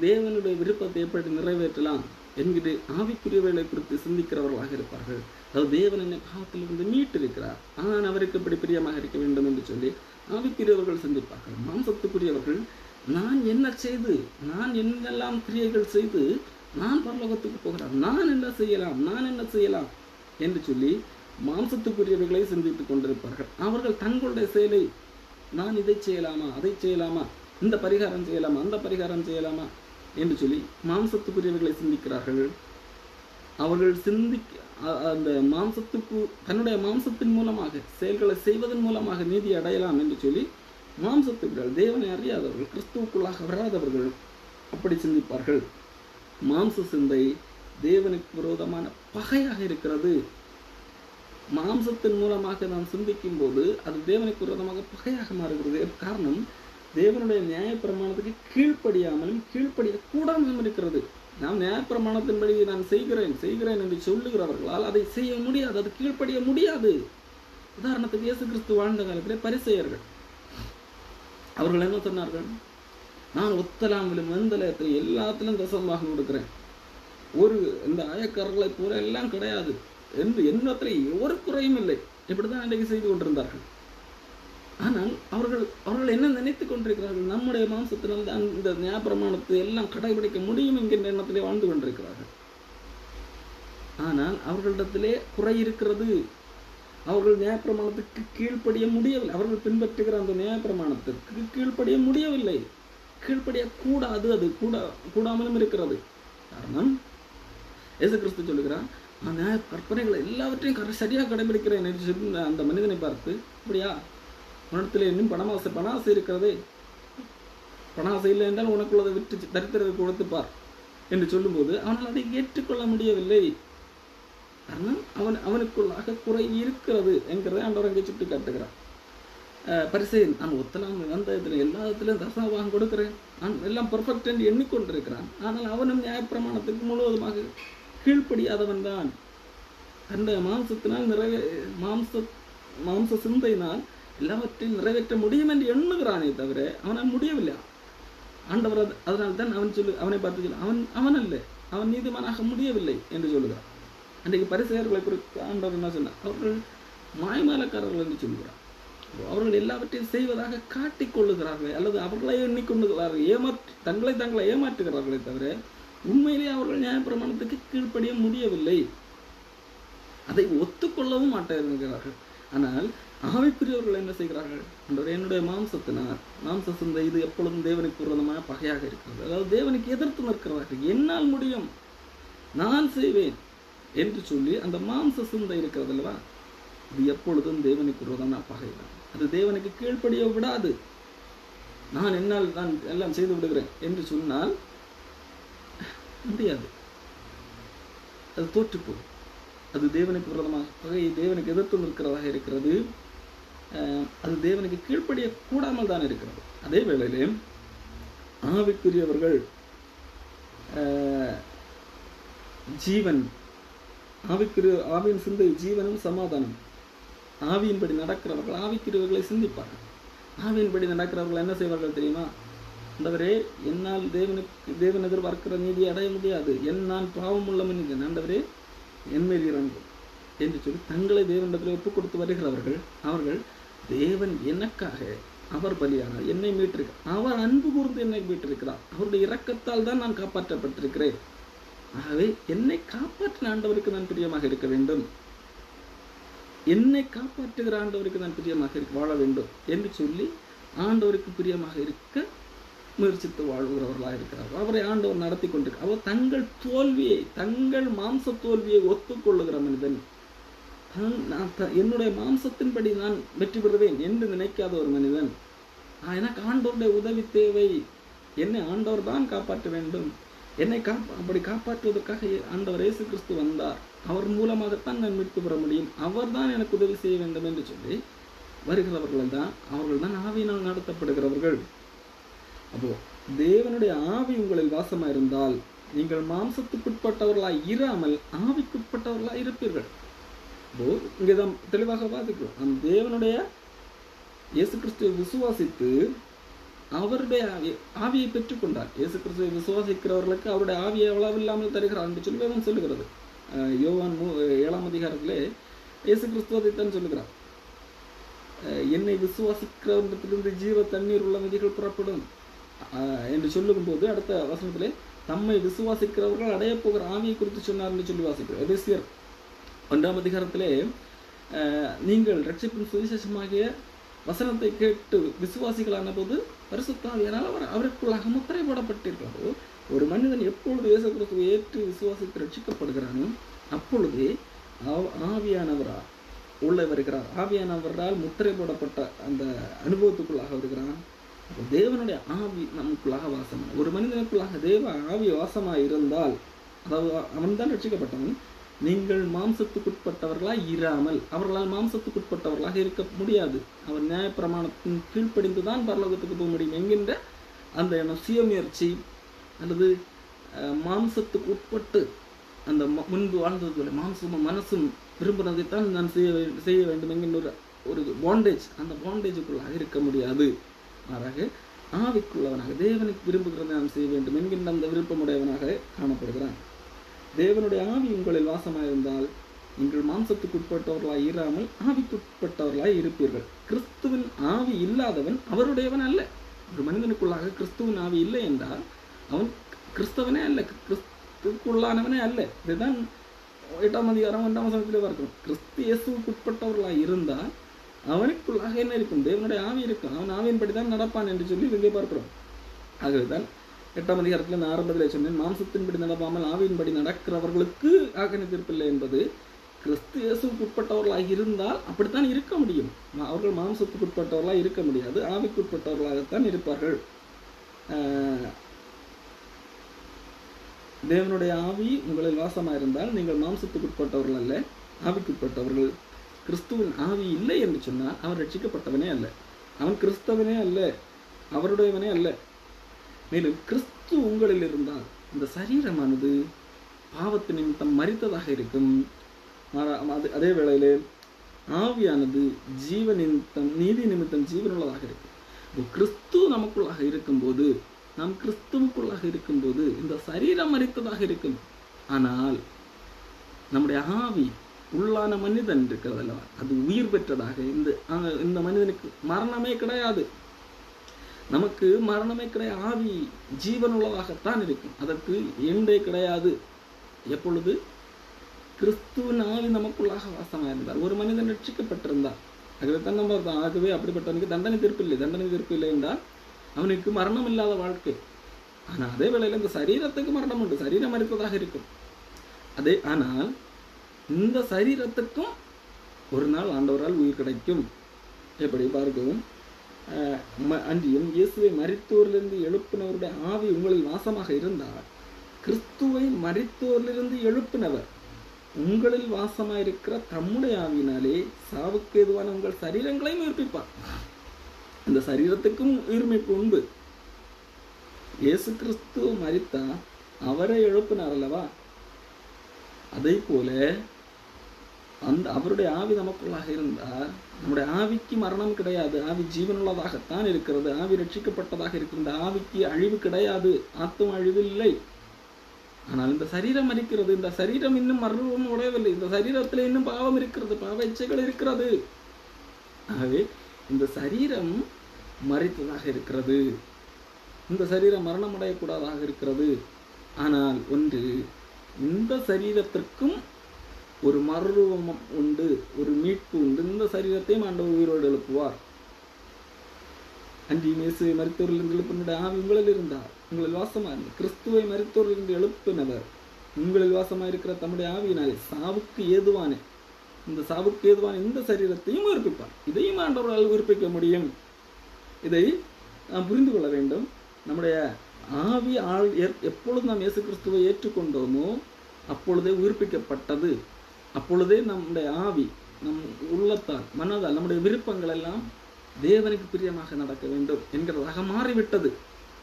A: தேவனுடைய விருப்பத்தை எப்படி நிறைவேற்றலாம் என்கிற ஆவிக்குரியவைகளை குறித்து சிந்திக்கிறவர்களாக இருப்பார்கள். அதாவது தேவன் என்னை பாவத்திலிருந்து மீட்டிருக்கிறார், ஆனால் அவருக்கு எப்படி பிரியமாக இருக்க வேண்டும் என்று சொல்லி ஆவிக்குரியவர்கள் சிந்திப்பார்கள். மாம்சத்துக்குரியவர்கள் நான் என்ன செய்து, நான் என்னெல்லாம் கிரியைகள் செய்து நான் பரலோகத்துக்கு போகிறேன், நான் என்ன செய்யலாம் என்று சொல்லி மாம்சத்துக்குரியவைகளை சிந்தித்துக் கொண்டிருப்பார்கள். அவர்கள் தங்களுடைய செயலை நான் இதை செய்யலாமா, அதை செய்யலாமா, இந்த பரிகாரம் செய்யலாமா, அந்த பரிகாரம் செய்யலாமா என்று சொல்லி மாம்சத்துக்குரியவைகளை சிந்திக்கிறார்கள். அவர்கள் அந்த தன்னுடைய மாம்சத்தின் மூலமாக செயல்களை செய்வதன் மூலமாக நீதி அடையலாம் என்று சொல்லி மாம்சத்துக்குரியவர்கள், தேவனை அறியாதவர்கள், கிறிஸ்துவுக்குள்ளாக வராதவர்கள் அப்படி சிந்திப்பார்கள். மாம்ச சிந்தை தேவனுக்கு விரோதமான பகையாக இருக்கிறது. மாம்சத்தின் மூலமாக நாம் சிந்திக்கும் போது அது தேவனுக்கு விரோதமாக பகையாக மாறுகிறது. காரணம், தேவனுடைய நியாயப்பிரமாணத்துக்கு கீழ்ப்படியாமலும் கீழ்ப்படியக்கூடாமலும் இருக்கிறது. நாம் நியாயப்பிரமாணத்தின்படி நான் செய்கிறேன் என்று சொல்லுகிறவர்களால் அதை செய்ய முடியாது, அது கீழ்ப்படிய முடியாது. உதாரணத்துக்கு இயேசு கிறிஸ்து வாழ்ந்த காலத்திலே பரிசேயர்கள் அவர்கள் என்ன சொன்னார்கள்? நான் ஒத்தலாமிலும் வெந்தலயத்தில் எல்லாத்திலும் தசமமாக கொடுக்கிறேன், இந்த ஆயக்காரர்களை போல எல்லாம் கிடையாது என்று எண்ணத்தில் ஒரு குறையும் இல்லை, இப்படிதான் இன்றைக்கு செய்து கொண்டிருந்தார்கள். ஆனால் அவர்கள் என்ன நினைத்துக் கொண்டிருக்கிறார்கள்? நம்முடைய மாம்சத்தினால் தான் இந்த நியாயப்பிரமாணத்தை எல்லாம் கடைபிடிக்க முடியும் என்கின்ற எண்ணத்திலே வாழ்ந்து கொண்டிருக்கிறார்கள். ஆனால் அவர்களிடத்திலே குறை இருக்கிறது. அவர்கள் நியாயப்பிரமாணத்துக்கு கீழ்ப்படிய முடியவில்லை. அவர்கள் பின்பற்றுகிற அந்த நியாயப்பிரமாணத்திற்கு கீழ்ப்படிய முடியவில்லை, கீழ்ப்படியக்கூடாது, அது கூடாமலும் இருக்கிறது. காரணம், இயேசு கிறிஸ்து சொல்லுகிறான், நான் நியாய கற்பனைகளை எல்லாவற்றையும் சரியாக கடைபிடிக்கிறேன் என்று சொல்லி அந்த மனிதனை பார்த்து, அப்படியா, உன்னிடத்தில் இன்னும் பணாசை இருக்கிறதே, பணாசை இல்லை என்றால் உனக்குள்ளதை விட்டு தரித்திரத்தை கொடுத்துப்பார் என்று சொல்லும்போது அவனால் அதை ஏற்றுக்கொள்ள முடியவில்லை. காரணம், அவனுக்குள்ளாக குறை இருக்கிறது என்கிறதை ஆண்டவர் அங்கே சுட்டி காட்டுகிறார். பரிசேயன், நான் ஒத்தலாம் வந்த இதில் எல்லா இடத்துலையும் தசமபாகம் கொடுக்கிறேன், நான் எல்லாம் பெர்ஃபெக்ட் என்று எண்ணிக்கொண்டிருக்கிறான். ஆனால் அவனும் நியாயப்பிரமாணத்துக்கு முழுவதுமாக கீழ்ப்படியாதவன் தான். தன்னுடைய மாம்சத்தினால் மாம்ச சிந்தையினால் எல்லாவற்றையும் நிறைவேற்ற முடியும் என்று எண்ணுகிறானே தவிர அவனால் முடியவில்லை. ஆண்டவர் அதனால் தான் அவனை பார்த்து சொல்லு, அவன் அல்ல, அவன் நீதிமானாக முடியவில்லை என்று சொல்லுகிறார். அன்றைக்கு பரிசேயர்களை குறித்து ஆண்டவர் என்ன சொன்னார்? அவர்கள் மாய்மாலக்காரர்கள் என்று சொல்கிறார். அவர்கள் எல்லாவற்றையும் செய்வதாக காட்டிக்கொள்ளுகிறார்கள், அல்லது அவர்களே எண்ணிக்கொண்டுகிறார்கள், தங்களை ஏமாற்றுகிறார்களே தவிர உண்மையிலே அவர்கள் நியாயப்பிரமாணத்துக்கு கீழ்ப்படிய முடியவில்லை, அதை ஒத்துக்கொள்ளவும் மாட்டார்கள். ஆனால் ஆவிக்குரியவர்கள் என்ன செய்கிறார்கள்? என்னுடைய மாம்ச சிந்தை இது எப்பொழுதும் தேவனுக்கு விரோதமாக பகையாக இருக்கிறது, அதாவது தேவனுக்கு எதிர்த்து நிற்கிறார்கள். என்னால் முடியும், நான் செய்வேன் என்று சொல்லி அந்த மாம்ச சிந்தை இருக்கிறது அல்லவா, இது எப்பொழுதும் தேவனுக்கு விரோதமான பகைதான். அது தேவனுக்கு கீழ்ப்படிய விடாது. நான் எல்லாம் செய்து விடுகிறேன் என்று சொன்னால் முடியாது, அது தோற்றுப்போகும். அது தேவனுக்கு விரோதமாக பகை, தேவனுக்கு எதிர்த்து நிற்கிறதாக இருக்கிறது. அது தேவனுக்கு கீழ்ப்படிய கூடாமல் தான் இருக்கிறது. அதே வேளையிலே ஆவிக்குரியவர்கள் ஜீவன், ஆவியின் சிந்தை ஜீவனும் சமாதானம். ஆவியின்படி நடக்கிறவர்கள் ஆவிக்குரியவர்களை சிந்திப்பார்கள். ஆவியின்படி நடக்கிறவர்கள் என்ன செய்வார்கள் தெரியுமா? ஆண்டவரே, என்னால் தேவன் எதிர்பார்க்கிற நீதியை அடைய முடியாது, நான் பாவம் உள்ள மனிதன், ஆண்டவரே என்மேல் இறங்கும் என்று சொல்லி தங்களை தேவனிடத்தில் ஒப்புக் கொடுத்து வருகிறவர்கள், அவர்கள் தேவன் எனக்காக அவர் பலியானார், என்னை மீட்டிருக்கிறார், அவர் அன்பு கூர்ந்து என்னை மீட்டிருக்கிறார், அவருடைய இரக்கத்தால் தான் நான் காப்பாற்றப்பட்டிருக்கிறேன், ஆகவே என்னை காப்பாற்றின ஆண்டவருக்கு நான் பிரியமாக இருக்க வேண்டும் என்னை காப்பாற்றுகிற ஆண்டவருக்கு நான் பிரியமாக வாழ வேண்டும் என்று சொல்லி ஆண்டவருக்கு பிரியமாக இருக்க முயற்சித்து வாழ்கிறவர்களாக இருக்கிறார்கள். அவரை ஆண்டவர் நடத்தி கொண்டிருக்கிறார். அவர் தங்கள் மாம்ச தோல்வியை ஒத்துக்கொள்ளுகிற மனிதன், என்னுடைய மாம்சத்தின்படி நான் வெற்றி பெறுவேன் என்று நினைக்காத ஒரு மனிதன், எனக்கு ஆண்டவருடைய உதவி தேவை, என்னை ஆண்டவர் தான் காப்பாற்ற வேண்டும், என்னை அப்படி காப்பாற்றுவதற்காக ஆண்டவர் இயேசு கிறிஸ்து வந்தார், அவர் மூலமாகத்தான் நான் மீட்பு பெற முடியும், அவர் தான் எனக்கு உதவி செய்ய வேண்டும் என்று சொல்லி வருகிறவர்கள் தான் ஆவியினால் நடத்தப்படுகிறவர்கள். அப்போ தேவனுடைய ஆவி உங்களில் வாசமாக இருந்தால் நீங்கள் மாம்சத்துக்குட்பட்டவர்களாய் இராமல் ஆவிக்குட்பட்டவர்களாய் இருப்பீர்கள். அப்போ இங்கேதான் தெளிவாக பார்த்துக்கிறோம். நம் தேவனுடைய இயேசு கிறிஸ்துவை விசுவாசித்து அவருடைய ஆவியை பெற்றுக்கொண்டார். இயேசு கிறிஸ்துவை விசுவாசிக்கிறவர்களுக்கு அவருடைய ஆவியை அளவில்லாமல் தருகிறார் என்று சொல்லி வேதம் சொல்லுகிறது. யோவான் 7ஆம் அதிகாரத்திலே இயேசு கிறிஸ்துவதைத்தான் சொல்லுகிறார். என்னை விசுவாசிக்கிறவரிடத்திலிருந்து ஜீவ தண்ணீர் உள்ள நதிகள் புறப்படும் என்று சொல்லும்போது அடுத்த வசனத்திலே தம்மை விசுவாசிக்கிறவர்கள் அடைய போகிற ஆவியை குறித்து சொன்னார் என்று சொல்லி வாசிக்கிறோம். எபேசியர் 1ஆம் அதிகாரத்திலே நீங்கள் ரட்சிப்பின் சுவிசேஷமாகிய வசனத்தை கேட்டு விசுவாசிகளான போது பரிசுத்த ஆவியானால் அவருக்குள்ளாக முத்திரை போடப்பட்டிருக்கிறதோ. ஒரு மனிதன் எப்பொழுது இயேசு கிறிஸ்துவை ஏற்று விசுவாசித்து ரட்சிக்கப்படுகிறானோ அப்பொழுதே ஆவியானவரா உள்ளே வருகிறார். ஆவியானவரால் முத்திரை போடப்பட்ட அந்த அனுபவத்துக்குள்ளாக வருகிறான். தேவனுடைய ஆவி நமக்குள்ளாக வாசமாக, ஒரு மனிதனுக்குள்ளாக தேவ ஆவி வாசமாக இருந்தால், அதாவது அவன் தான் ரட்சிக்கப்பட்டவன், நீங்கள் மாம்சத்துக்குட்பட்டவர்களாக இராமல், அவர்களால் மாம்சத்துக்குட்பட்டவர்களாக இருக்க முடியாது. அவர் நியாயப்பிரமாணத்தின் கீழ்ப்படிந்து தான் பரலோகத்துக்கு போக முடியும் என்கின்ற அந்த சுயமுயற்சி அல்லது மாம்சத்துக்கு உட்பட்டு அந்த முன்பு வாழ்ந்தது போல மாம்சமும் மனசும் விரும்புகிறதைத்தான் நான் செய்ய வேண்டும் என்கின்ற ஒரு பாண்டேஜ், அந்த பாண்டேஜுக்குள்ளாக இருக்க முடியாது. மாறாக ஆவிக்குள்ளவனாக தேவனுக்கு விரும்புகிறதை நான் செய்ய வேண்டும் என்கின்ற அந்த விருப்பமுடையவனாக காணப்படுகிறான். தேவனுடைய ஆவி உங்களில் வாசமாக இருந்தால் நீங்கள் மாம்சத்துக்கு உட்பட்டவர்களாய் இராமல் ஆவிக்குட்பட்டவர்களாய் இருப்பீர்கள். கிறிஸ்துவின் ஆவி இல்லாதவன் அவருடையவன் அல்ல. ஒரு மனிதனுக்குள்ளாக கிறிஸ்துவின் ஆவி இல்லை என்றால் அவன் கிறிஸ்தவனே அல்ல, கிறிஸ்துக்குள்ளானவனே அல்ல. இதுதான் 8ஆம் அதிகாரம் 1ஆம் வசனத்திலே பார்க்கிறோம். கிறிஸ்து இயேசுவுக்கு உட்பட்டவர்களாக இருந்தால் அவனுக்குள்ளாக என்ன இருக்கும்? தேவனுடைய ஆவி இருக்கும். அவன் ஆவியின்படி தான் நடப்பான் என்று சொல்லி இங்கே பார்க்கிறோம். ஆகவேதான் 8ஆம் அதிகாரத்தில் நான் ஆரம்பத்திலே சொன்னேன், மாம்சத்தின்படி நடப்பாமல் ஆவியின்படி நடக்கிறவர்களுக்கு ஆக்கினை தீர்ப்பில்லை என்பது. கிறிஸ்து இயேசுவுக்கு உட்பட்டவர்களாக இருந்தால் அப்படித்தான் இருக்க முடியும். அவர்கள் மாம்சத்துக்கு உட்பட்டவர்களாக இருக்க முடியாது, ஆவிக்கு உட்பட்டவர்களாகத்தான் இருப்பார்கள். தேவனுடைய ஆவி உங்களில் வாசமாக இருந்தால் நீங்கள் மாம்சத்துக்கு உட்பட்டவர்கள் அல்ல, ஆவிக்குட்பட்டவர்கள். கிறிஸ்துவின் ஆவி இல்லை என்று சொன்னால் அவன் ரட்சிக்கப்பட்டவனே அல்ல, அவன் கிறிஸ்தவனே அல்ல, அவருடையவனே அல்ல. மேலும் கிறிஸ்து உங்களில் இருந்தால் இந்த சரீரமானது பாவத்து நிமித்தம் மரித்ததாக இருக்கும். அதே வேளையிலே ஆவியானது ஜீவ நிமித்தம் நீதி நிமித்தம் ஜீவனுள்ளதாக இருக்கும். கிறிஸ்து நமக்குள்ளாக இருக்கும்போது, நாம் கிறிஸ்துவுக்குள்ளாக இருக்கும்போது இந்த சரீரம் மரித்ததாக இருக்கும். ஆனால் நம்முடைய ஆவி உள்ளான மனிதன் இருக்கிறது அல்லவா, அது உயிர் பெற்றதாக. இந்த மனிதனுக்கு மரணமே கிடையாது, நமக்கு மரணமே கிடையாது. ஆவி ஜீவனுள்ளதாகத்தான் இருக்கும், அதற்கு எண்டே கிடையாது. எப்பொழுது கிறிஸ்துவின் ஆவி நமக்குள்ளாக வாசமாக இருந்தார், ஒரு மனிதன் ரட்சிக்கப்பட்டிருந்தார். ஆகவே நம்ம ஆகவே அப்படிப்பட்டவனுக்கு தண்டனை தீர்ப்பு இல்லை என்றால் அவனுக்கு மரணம் இல்லாத வாழ்க்கை. ஆனால் அதே வேளையில் இந்த சரீரத்துக்கு மரணம் உண்டு, சரீரம் மரித்ததாக இருக்கும். ஆனால் இந்த சரீரத்துக்கும் ஒரு நாள் ஆண்டவரால் உயிர் கிடைக்கும். எப்படி பார்க்கவும், அன்றியும் இயேசுவை மரித்தோரிலிருந்து எழுப்பினவருடைய ஆவி உங்களில் வாசமாக இருந்தால் கிறிஸ்துவை மரித்தோரிலிருந்து எழுப்பினவர் உங்களில் வாசமாக இருக்கிற தம்முடைய ஆவியினாலே சாவுக்கு ஏதுவான உங்கள் சரீரங்களையும் உயிர்ப்பிப்பார். இந்த சரீரத்துக்கும் உயிர்மைப்பு உண்டு. இயேசு கிறிஸ்து மரித்தா அவரை எழுப்பினார் அல்லவா, அதே போல அவருடைய ஆவி நமக்குள்ளாக இருந்தால் நம்முடைய ஆவிக்கு மரணம் கிடையாது, ஆவி ஜீவனுள்ளதாகத்தான் இருக்கிறது, ஆவி ரட்சிக்கப்பட்டதாக இருக்கிறது, ஆவிக்கு அழிவு கிடையாது, ஆத்தும் அழிவு இல்லை. ஆனால் இந்த சரீரம் மரிக்கிறது, இந்த சரீரம் இன்னும் மரணம் உடையவில்லை, இந்த சரீரத்தில் இன்னும் பாவம் இருக்கிறது, பாவ இச்சைகள் இருக்கிறது. ஆகவே இந்த சரீரம் மரித்ததாக இருக்கிறது, இந்த சரீரம் மரணம் அடையக்கூடாதாக இருக்கிறது. ஆனால் ஒன்று, இந்த சரீரத்திற்கும் ஒரு மறுரூபம் உண்டு, ஒரு மீட்பு உண்டு. இந்த சரீரத்தையும் ஆண்டவர் உயிரோடு எழுப்புவார். அன்றைய இயேசுவை மரித்தோரிலிருந்து எழுப்பினுடைய ஆவி உங்களில் இருந்தார், உங்களில் வாசமாக கிறிஸ்துவை மரித்தோரிலிருந்து எழுப்பினவர் உங்களில் வாசமாயிருக்கிற தம்முடைய ஆவியினாலே சாவுக்கு ஏதுவான இந்த சரீரத்தையும் உயிர்ப்பிப்பார். இதையும் ஆண்டவரால் உயிர்ப்பிக்க முடியும். இதை நாம் புரிந்து கொள்ள வேண்டும். நம்முடைய ஆவி எப்பொழுது நாம் இயேசு கிறிஸ்துவை ஏற்றுக்கொண்டோமோ அப்பொழுதே உயிர்ப்பிக்கப்பட்டது. அப்பொழுதே நம்முடைய ஆவி நம் உள்ளத்தால் மனதால் நம்முடைய விருப்பங்கள் எல்லாம் தேவனுக்கு பிரியமாக நடக்க வேண்டும் என்கிறதாக மாறிவிட்டது.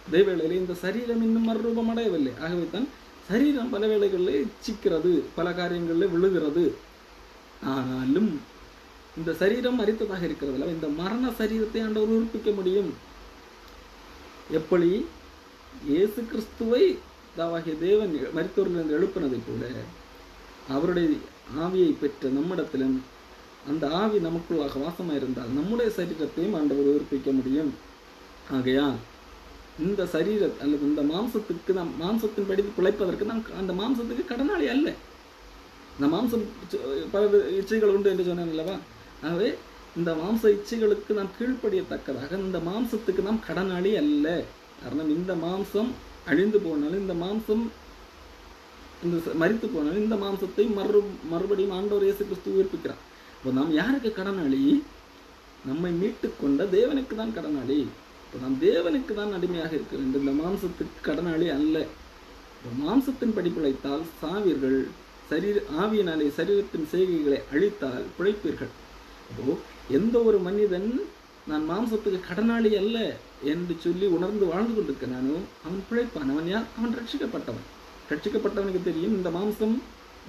A: அதே வேளையிலே இந்த சரீரம் இன்னும் மறுரூபம் அடையவில்லை. ஆகவே தான் சரீரம் பல வேளைகளில் இச்சிக்கிறது, பல காரியங்களில் விழுகிறது. ஆனாலும் இந்த சரீரம் மரித்ததாக இருக்கிறதுல இந்த மரண சரீரத்தை ஆண்டவர் உயிர்ப்பிக்க முடியும். எப்படி இயேசு கிறிஸ்துவை தாவாகிய தேவன் மரித்தோரிலிருந்து எழுப்பினதை போல அவருடைய ஆவியை பெற்ற நம்மிடத்திலும் அந்த ஆவி நமக்குள்ளாக வாசமாயிருந்தால் நம்முடைய சரீரத்தையும் ஆண்டவர் உயிர்ப்பிக்க முடியும். ஆகையால் இந்த சரீர அல்லது இந்த மாம்சத்துக்கு நாம் மாம்சத்தின் படி பிழைப்பதற்கு நாம் அந்த மாம்சத்துக்கு கடனாளி அல்ல. இந்த மாம்சம் பல இச்சைகள் உண்டு என்று சொன்னேன் அல்லவா? ஆகவே இந்த மாம்ச இச்சைகளுக்கு நாம் கீழ்ப்படியத்தக்கதாக இந்த மாம்சத்துக்கு நாம் கடனாளி அல்ல. காரணம், இந்த மாம்சம் அழிந்து போனாலும், இந்த மாம்சம் இந்த மரித்து போனாலும் இந்த மாம்சத்தை மறுபடியும் ஆண்டவர் இயேசு கிறிஸ்து உயிர்ப்பிக்கிறார். இப்போ நாம் யாருக்கு கடனாளி? நம்மை மீட்டு கொண்ட தேவனுக்கு தான் கடனாளி. இப்போ நாம் தேவனுக்கு தான் அடிமையாக இருக்க வேண்டும், இந்த மாம்சத்துக்கு கடனாளி அல்ல. இப்போ மாம்சத்தின் படி பிழைத்தால் சாவீர்கள், ஆவியினாலே சரீரத்தின் செய்கைகளை அழித்தால் பிழைப்பீர்கள். அப்போ எந்த ஒரு மனிதன் நான் மாம்சத்துக்கு கடனாளி அல்ல என்று சொல்லி உணர்ந்து வாழ்ந்து கொண்டிருக்கிறானோ அவன் பிழைப்பான். அவன் யார்? அவன் ரட்சிக்கப்பட்டவன். ரட்சிக்கப்பட்டவனுக்கு தெரியும் இந்த மாம்சம்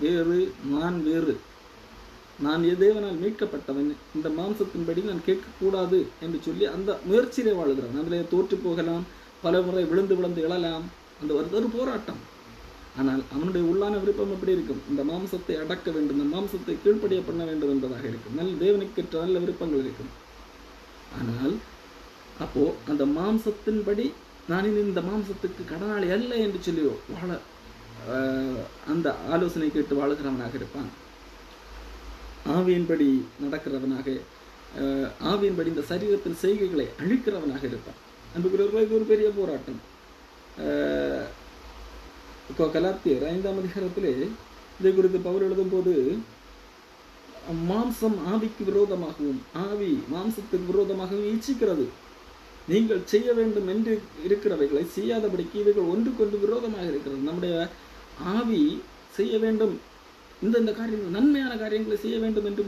A: வேறு, நான் வேறு. நான் தேவனால் மீட்கப்பட்டவன், இந்த மாம்சத்தின்படி நான் கேட்கக்கூடாது என்று சொல்லி அந்த முயற்சியிலே வாழ்கிறான். அதில் தோற்று போகலாம், பல முறை விழுந்து விழுந்து எழலாம். அந்த ஒரு போராட்டம். ஆனால் அவனுடைய உள்ளான விருப்பம் எப்படி இருக்கும்? இந்த மாம்சத்தை அடக்க வேண்டும், இந்த மாம்சத்தை கீழ்ப்படிய பண்ண வேண்டும் என்பதாக இருக்கும். நல்ல தேவனுக்கேற்ற நல்ல விருப்பங்கள் இருக்கும். ஆனால் அப்போ அந்த மாம்சத்தின்படி நான் இந்த மாம்சத்துக்கு கடனாளி அல்ல என்று சொல்லி வாழ அந்த ஆலோசனை கேட்டு வாழுகிறவனாக இருப்பான். ஆவியின்படி நடக்கிறவனாக, ஆவியின்படி இந்த சரீரத்தின் செய்கைகளை அழிக்கிறவனாக இருப்பான். அன்புக்குரியவர்களே, இது ஒரு பெரிய போராட்டம். இப்போ கலாத்தியர் 5ஆம் அதிகாரத்திலே இதை குறித்து பவுல் எழுதும் போது, மாம்சம் ஆவிக்கு விரோதமாகவும் ஆவி மாம்சத்துக்கு விரோதமாகவும் இச்சிக்கிறது. நீங்கள் செய்ய வேண்டும் என்று இருக்கிறவைகளை செய்யாதபடிக்கு இவைகள் ஒன்றுக்கொன்று விரோதமாக இருக்கிறது. நம்முடைய ஆவி செய்ய வேண்டும், இந்த காரியங்கள் நன்மையான காரியங்களை செய்ய வேண்டும் என்று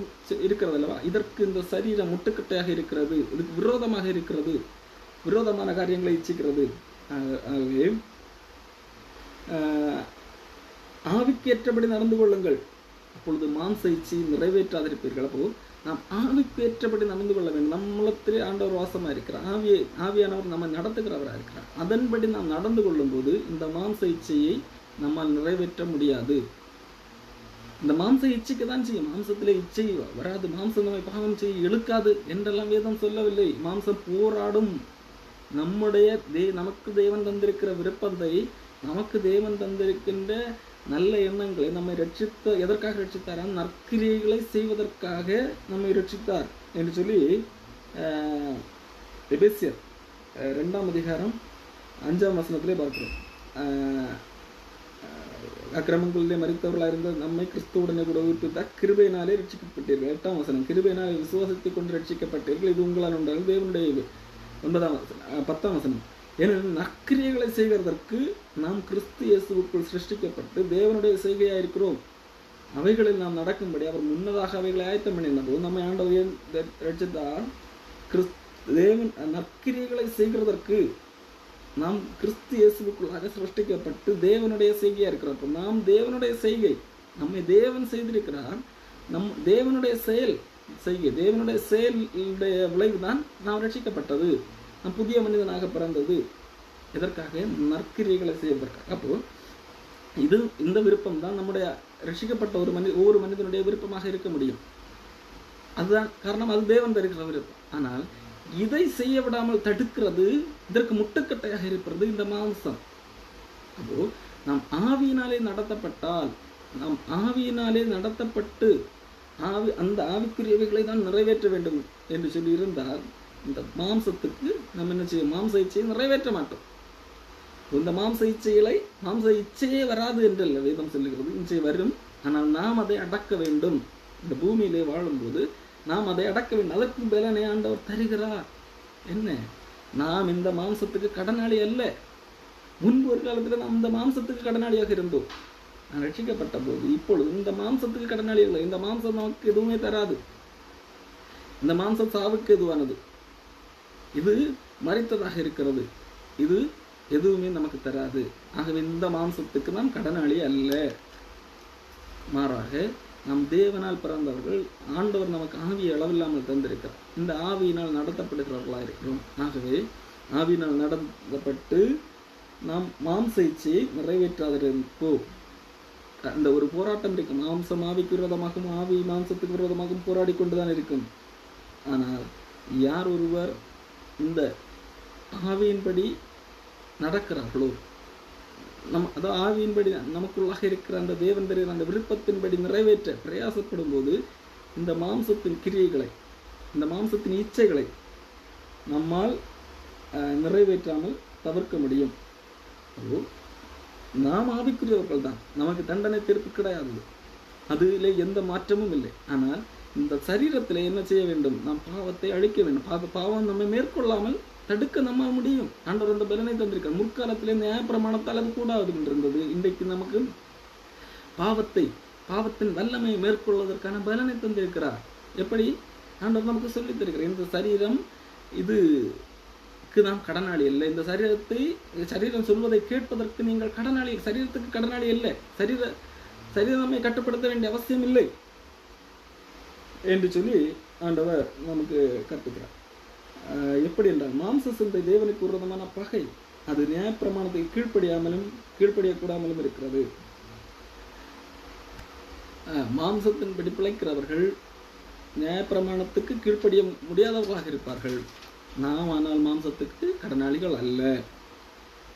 A: இருக்கிறது அல்லவா? இதற்கு இந்த சரீரம் முட்டுக்கட்டையாக இருக்கிறது, இதுக்கு விரோதமாக இருக்கிறது, விரோதமான காரியங்களை இச்சிக்கிறது. ஆகவே ஆவிக்கு ஏற்றபடி நடந்து கொள்ளுங்கள், அப்பொழுது மாம்ச இச்சை நிறைவேற்றாதிருப்பீர்கள். அப்போ நாம் ஆவிக்கு ஏற்றபடி நடந்து கொள்ள வேண்டும். நம்மளத்திலே ஆண்டவர் வாசமாக இருக்கிறார், ஆவியானவர் நம்ம நடத்துகிறவராக இருக்கிறார். அதன்படி நாம் நடந்து கொள்ளும் போது இந்த மாம்ச இச்சையை நம்மால் நிறைவேற்ற முடியாது. இந்த மாம்ச இச்சைக்கு தான் செய்யும், மாம்சத்திலே இச்சை வராது, மாம்சம் நம்மை பாவம் செய்ய இழுக்காது என்றெல்லாம் வேதம் சொல்லவில்லை. மாம்சம் போராடும். நமக்கு தேவன் தந்திருக்கிற விருப்பத்தை, நமக்கு தேவன் தந்திருக்கின்ற நல்ல எண்ணங்களை நம்மை எதற்காக ரட்சித்தார்? நற்கிரியைகளை செய்வதற்காக நம்மை ரட்சித்தார் என்று சொல்லி எபேசியர் 2ஆம் அதிகாரம் 5ஆம் வசனத்திலே பார்க்கிறோம். அக்கிரமங்களிலே மரித்தவர்களாக இருந்த நம்மை கிறிஸ்துவுடனே கூட உயிர்ப்பித்தார், கிருபையினாலே ரட்சிக்கப்பட்டீர்கள். 8ஆம் வசனம், கிருபையினாலே விசுவாசத்தைக் கொண்டு ரட்சிக்கப்பட்டீர்கள், இது உங்களால் உண்டாகும் தேவனுடைய 10ஆம் வசனம், ஏனெனில் நற்கிரியைகளை செய்வதற்கு நாம் கிறிஸ்து இயேசுவுக்குள் சிருஷ்டிக்கப்பட்டு தேவனுடைய செய்கையாயிருக்கிறோம். அவைகளில் நாம் நடக்கும்படி அவர் முன்னதாக அவைகளை ஆயத்தம் பண்ணின போது நம்மை ஆண்டவர் ரட்சித்தார். தேவன் நற்கிரியைகளை செய்கிறதற்கு நாம் கிறிஸ்து இயேசுவுக்குள்ளாக சிருஷ்டிக்கப்பட்டு தேவனுடைய செய்கையா இருக்கிறோம். நாம் தேவனுடைய செய்கை, நம்மை தேவன் செய்திருக்கிறார். தேவனுடைய செய்கை, தேவனுடைய செயலுடைய விளைவுதான் நாம் ரட்சிக்கப்பட்டது, நாம் புதிய மனிதனாக பிறந்தது. எதற்காக? நற்கிரியைகளை செய்வதற்காக. அப்போ இந்த விருப்பம் தான் நம்முடைய ரட்சிக்கப்பட்ட ஒவ்வொரு மனிதனுடைய விருப்பமாக இருக்க முடியும். அதுதான் காரணம், அது தேவன் தருகிற விருப்பம். ஆனால் இதை செய்ய விடாமல் தடுக்கிறது, இதற்கு முட்டுக்கட்டையாக இருப்பது இந்த மாம்சம். அப்போ நாம் ஆவியினாலே நடத்தப்பட்டால் நாம் ஆவியினாலே நடத்தப்பட்டு அந்த ஆவிக்குரியவைகளை தான் நிறைவேற்ற வேண்டும் என்று சொல்லியிருந்தால் இந்த மாம்சத்துக்கு நம்ம என்ன செய்யும்? மாம்ச இச்சையை நிறைவேற்ற மாட்டோம். இந்த மாம்ச இச்சையே வராது என்றல்ல வேதம் சொல்லுகிறது. இச்சை வரும், ஆனால் நாம் அதை அடக்க வேண்டும். இந்த பூமியிலே வாழும்போது நாம் அதை அடக்க வேண்டும். அதற்கு பலனை ஆண்டவர் தருகிறார். என்ன? நாம் இந்த மாம்சத்துக்கு கடனாளி அல்ல. முன்பு ஒரு காலத்தில் நாம் இந்த மாம்சத்துக்கு கடனாளியாக இருந்தோம். நான் ரட்சிக்கப்பட்ட போது இப்பொழுது இந்த மாம்சத்துக்கு கடனாளி இல்லை. இந்த மாம்சம் நமக்கு எதுவுமே தராது. இந்த மாம்சம் சாவுக்கு எதுவானது. இது மரித்ததாக இருக்கிறது. இது எதுவுமே நமக்கு தராது. ஆகவே இந்த மாம்சத்துக்கு நாம் கடனாளி அல்ல. மாறாக நாம் தேவனால் பிறந்தவர்கள். ஆண்டவர் நமக்கு ஆவியை அளவில்லாமல் தந்திருக்கிறார். இந்த ஆவியினால் நடத்தப்படுகிறவர்களாக இருக்கிறோம். ஆகவே ஆவியினால் நடத்தப்பட்டு நாம் மாம்ச இச்சையை நிறைவேற்றாதிருப்போ அந்த ஒரு போராட்டம் இருக்கும். மாம்சம் ஆவிக்கு விரோதமாகவும் ஆவி மாம்சத்துக்கு விரோதமாகவும் போராடி கொண்டுதான் இருக்கும். ஆனால் யார் ஒருவர் இந்த ஆவியின்படி நடக்கிறார்களோ, அதாவது ஆவியின்படி நமக்குள்ளாக இருக்கிற அந்த தேவன் தருகிற அந்த விருப்பத்தின்படி நிறைவேற்ற பிரயாசப்படும் போது இந்த மாம்சத்தின் கிரியைகளை, இந்த மாம்சத்தின் இச்சைகளை நம்மால் நிறைவேற்றாமல் தவிர்க்க முடியும். நாம் ஆவிக்குரியவர்கள் தான். நமக்கு தண்டனை தீர்ப்பு கிடையாது. அதிலே எந்த மாற்றமும் இல்லை. ஆனால் இந்த சரீரத்தில் என்ன செய்ய வேண்டும்? நாம் பாவத்தை அழிக்க வேண்டும். பாவம் நம்மை மேற்கொள்ளாமல் தடுக்க நம்ம முடியும். ஆண்டவர் அந்த பலனை தந்திருக்கார். முற்காலத்திலே நியாயப்பிரமாணத்தால் அது கூடாது இருந்தது. இன்றைக்கு நமக்கு பாவத்தின் வல்லமையை மேற்கொள்வதற்கான பலனை தந்திருக்கிறார். எப்படி? ஆண்டவர் நமக்கு சொல்லித் தருகிறார். இந்த சரீரம் இதுக்கு நாம் கடனாளி இல்லை. இந்த சரீரம் சொல்வதை கேட்பதற்கு நீங்கள் கடனாளி, சரீரத்துக்கு கடனாளி இல்லை. சரீரம் நம்மை கட்டுப்படுத்த வேண்டிய அவசியம் இல்லை என்று சொல்லி ஆண்டவர் நமக்கு கற்றுக்கிறார். எப்படி என்றால், மாம்ச சிந்தை தேவனுக்கு விரோதமான பகை. அது நியாயப்பிரமாணத்துக்கு கீழ்ப்படியக்கூடாமலும் இருக்கிறது. மாம்சத்தின்படி பிழைக்கிறவர்கள் நியாயப்பிரமாணத்துக்கு கீழ்ப்படிய முடியாதவர்களாக இருப்பார்கள். நாம் ஆனால் மாம்சத்துக்கு கடனாளிகள் அல்ல.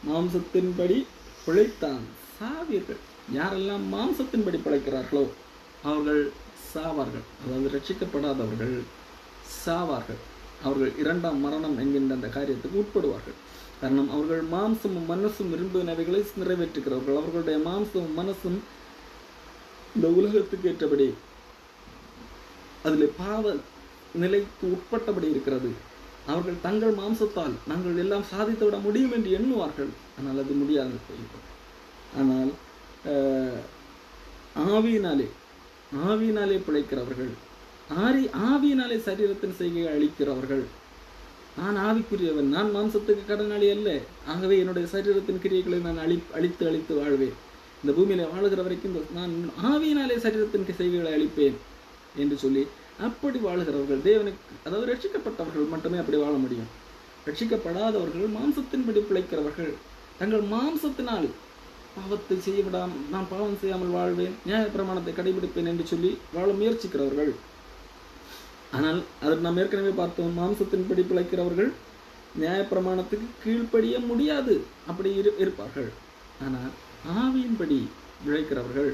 A: மாம்சத்தின்படி பிழைத்தான் சாவீர்கள். யாரெல்லாம் மாம்சத்தின்படி பிழைக்கிறார்களோ அவர்கள் சாவார்கள். அதாவது ரட்சிக்கப்படாதவர்கள் சாவார்கள். அவர்கள் இரண்டாம் மரணம் என்கின்ற அந்த காரியத்துக்கு உட்படுவார்கள். காரணம், அவர்கள் மாம்சமும் மனசும் விரும்பினவைகளை நிறைவேற்றுகிறவர்கள். அவர்களுடைய மாம்சமும் மனசும் இந்த உலகத்துக்கு ஏற்றபடி அதில் பாவ நிலைக்கு உட்பட்டபடி இருக்கிறது. அவர்கள் தங்கள் மாம்சத்தால் நாங்கள் எல்லாம் சாதித்து விட முடியும் என்று எண்ணுவார்கள். ஆனால் அது முடியாது போய்விடும். ஆனால் ஆவியினாலே பிழைக்கிறவர்கள், ஆவியினாலே சரீரத்தின் செய்கையை அழிக்கிறவர்கள். நான் ஆவிக்குரியவன், நான் மாம்சத்துக்கு கடனாளி அல்ல. ஆகவே என்னுடைய சரீரத்தின் கிரியைகளை நான் அழித்து வாழ்வேன். இந்த பூமியில வாழுகிற வரைக்கும் நான் ஆவியினாலே சரீரத்தின் செய்கைகளை அழிப்பேன் என்று சொல்லி அப்படி வாழுகிறவர்கள் தேவனுக்கு, அதாவது ரட்சிக்கப்பட்டவர்கள் மட்டுமே அப்படி வாழ முடியும். ரட்சிக்கப்படாதவர்கள் மாம்சத்தின்படி பிழைக்கிறவர்கள் தங்கள் மாம்சத்தினால் பாவத்தை செய்யவிடாமல், நான் பாவம் செய்யாமல் வாழ்வேன், நியாய பிரமாணத்தை கடைபிடிப்பேன் என்று சொல்லி வாழ முயற்சிக்கிறவர்கள். ஆனால் அதற்கு நாம் ஏற்கனவே பார்த்தோம், மாம்சத்தின்படி பிழைக்கிறவர்கள் நியாயப்பிரமாணத்துக்கு கீழ்ப்படிய முடியாது, அப்படி இருப்பார்கள். ஆனால் ஆவியின்படி பிழைக்கிறவர்கள்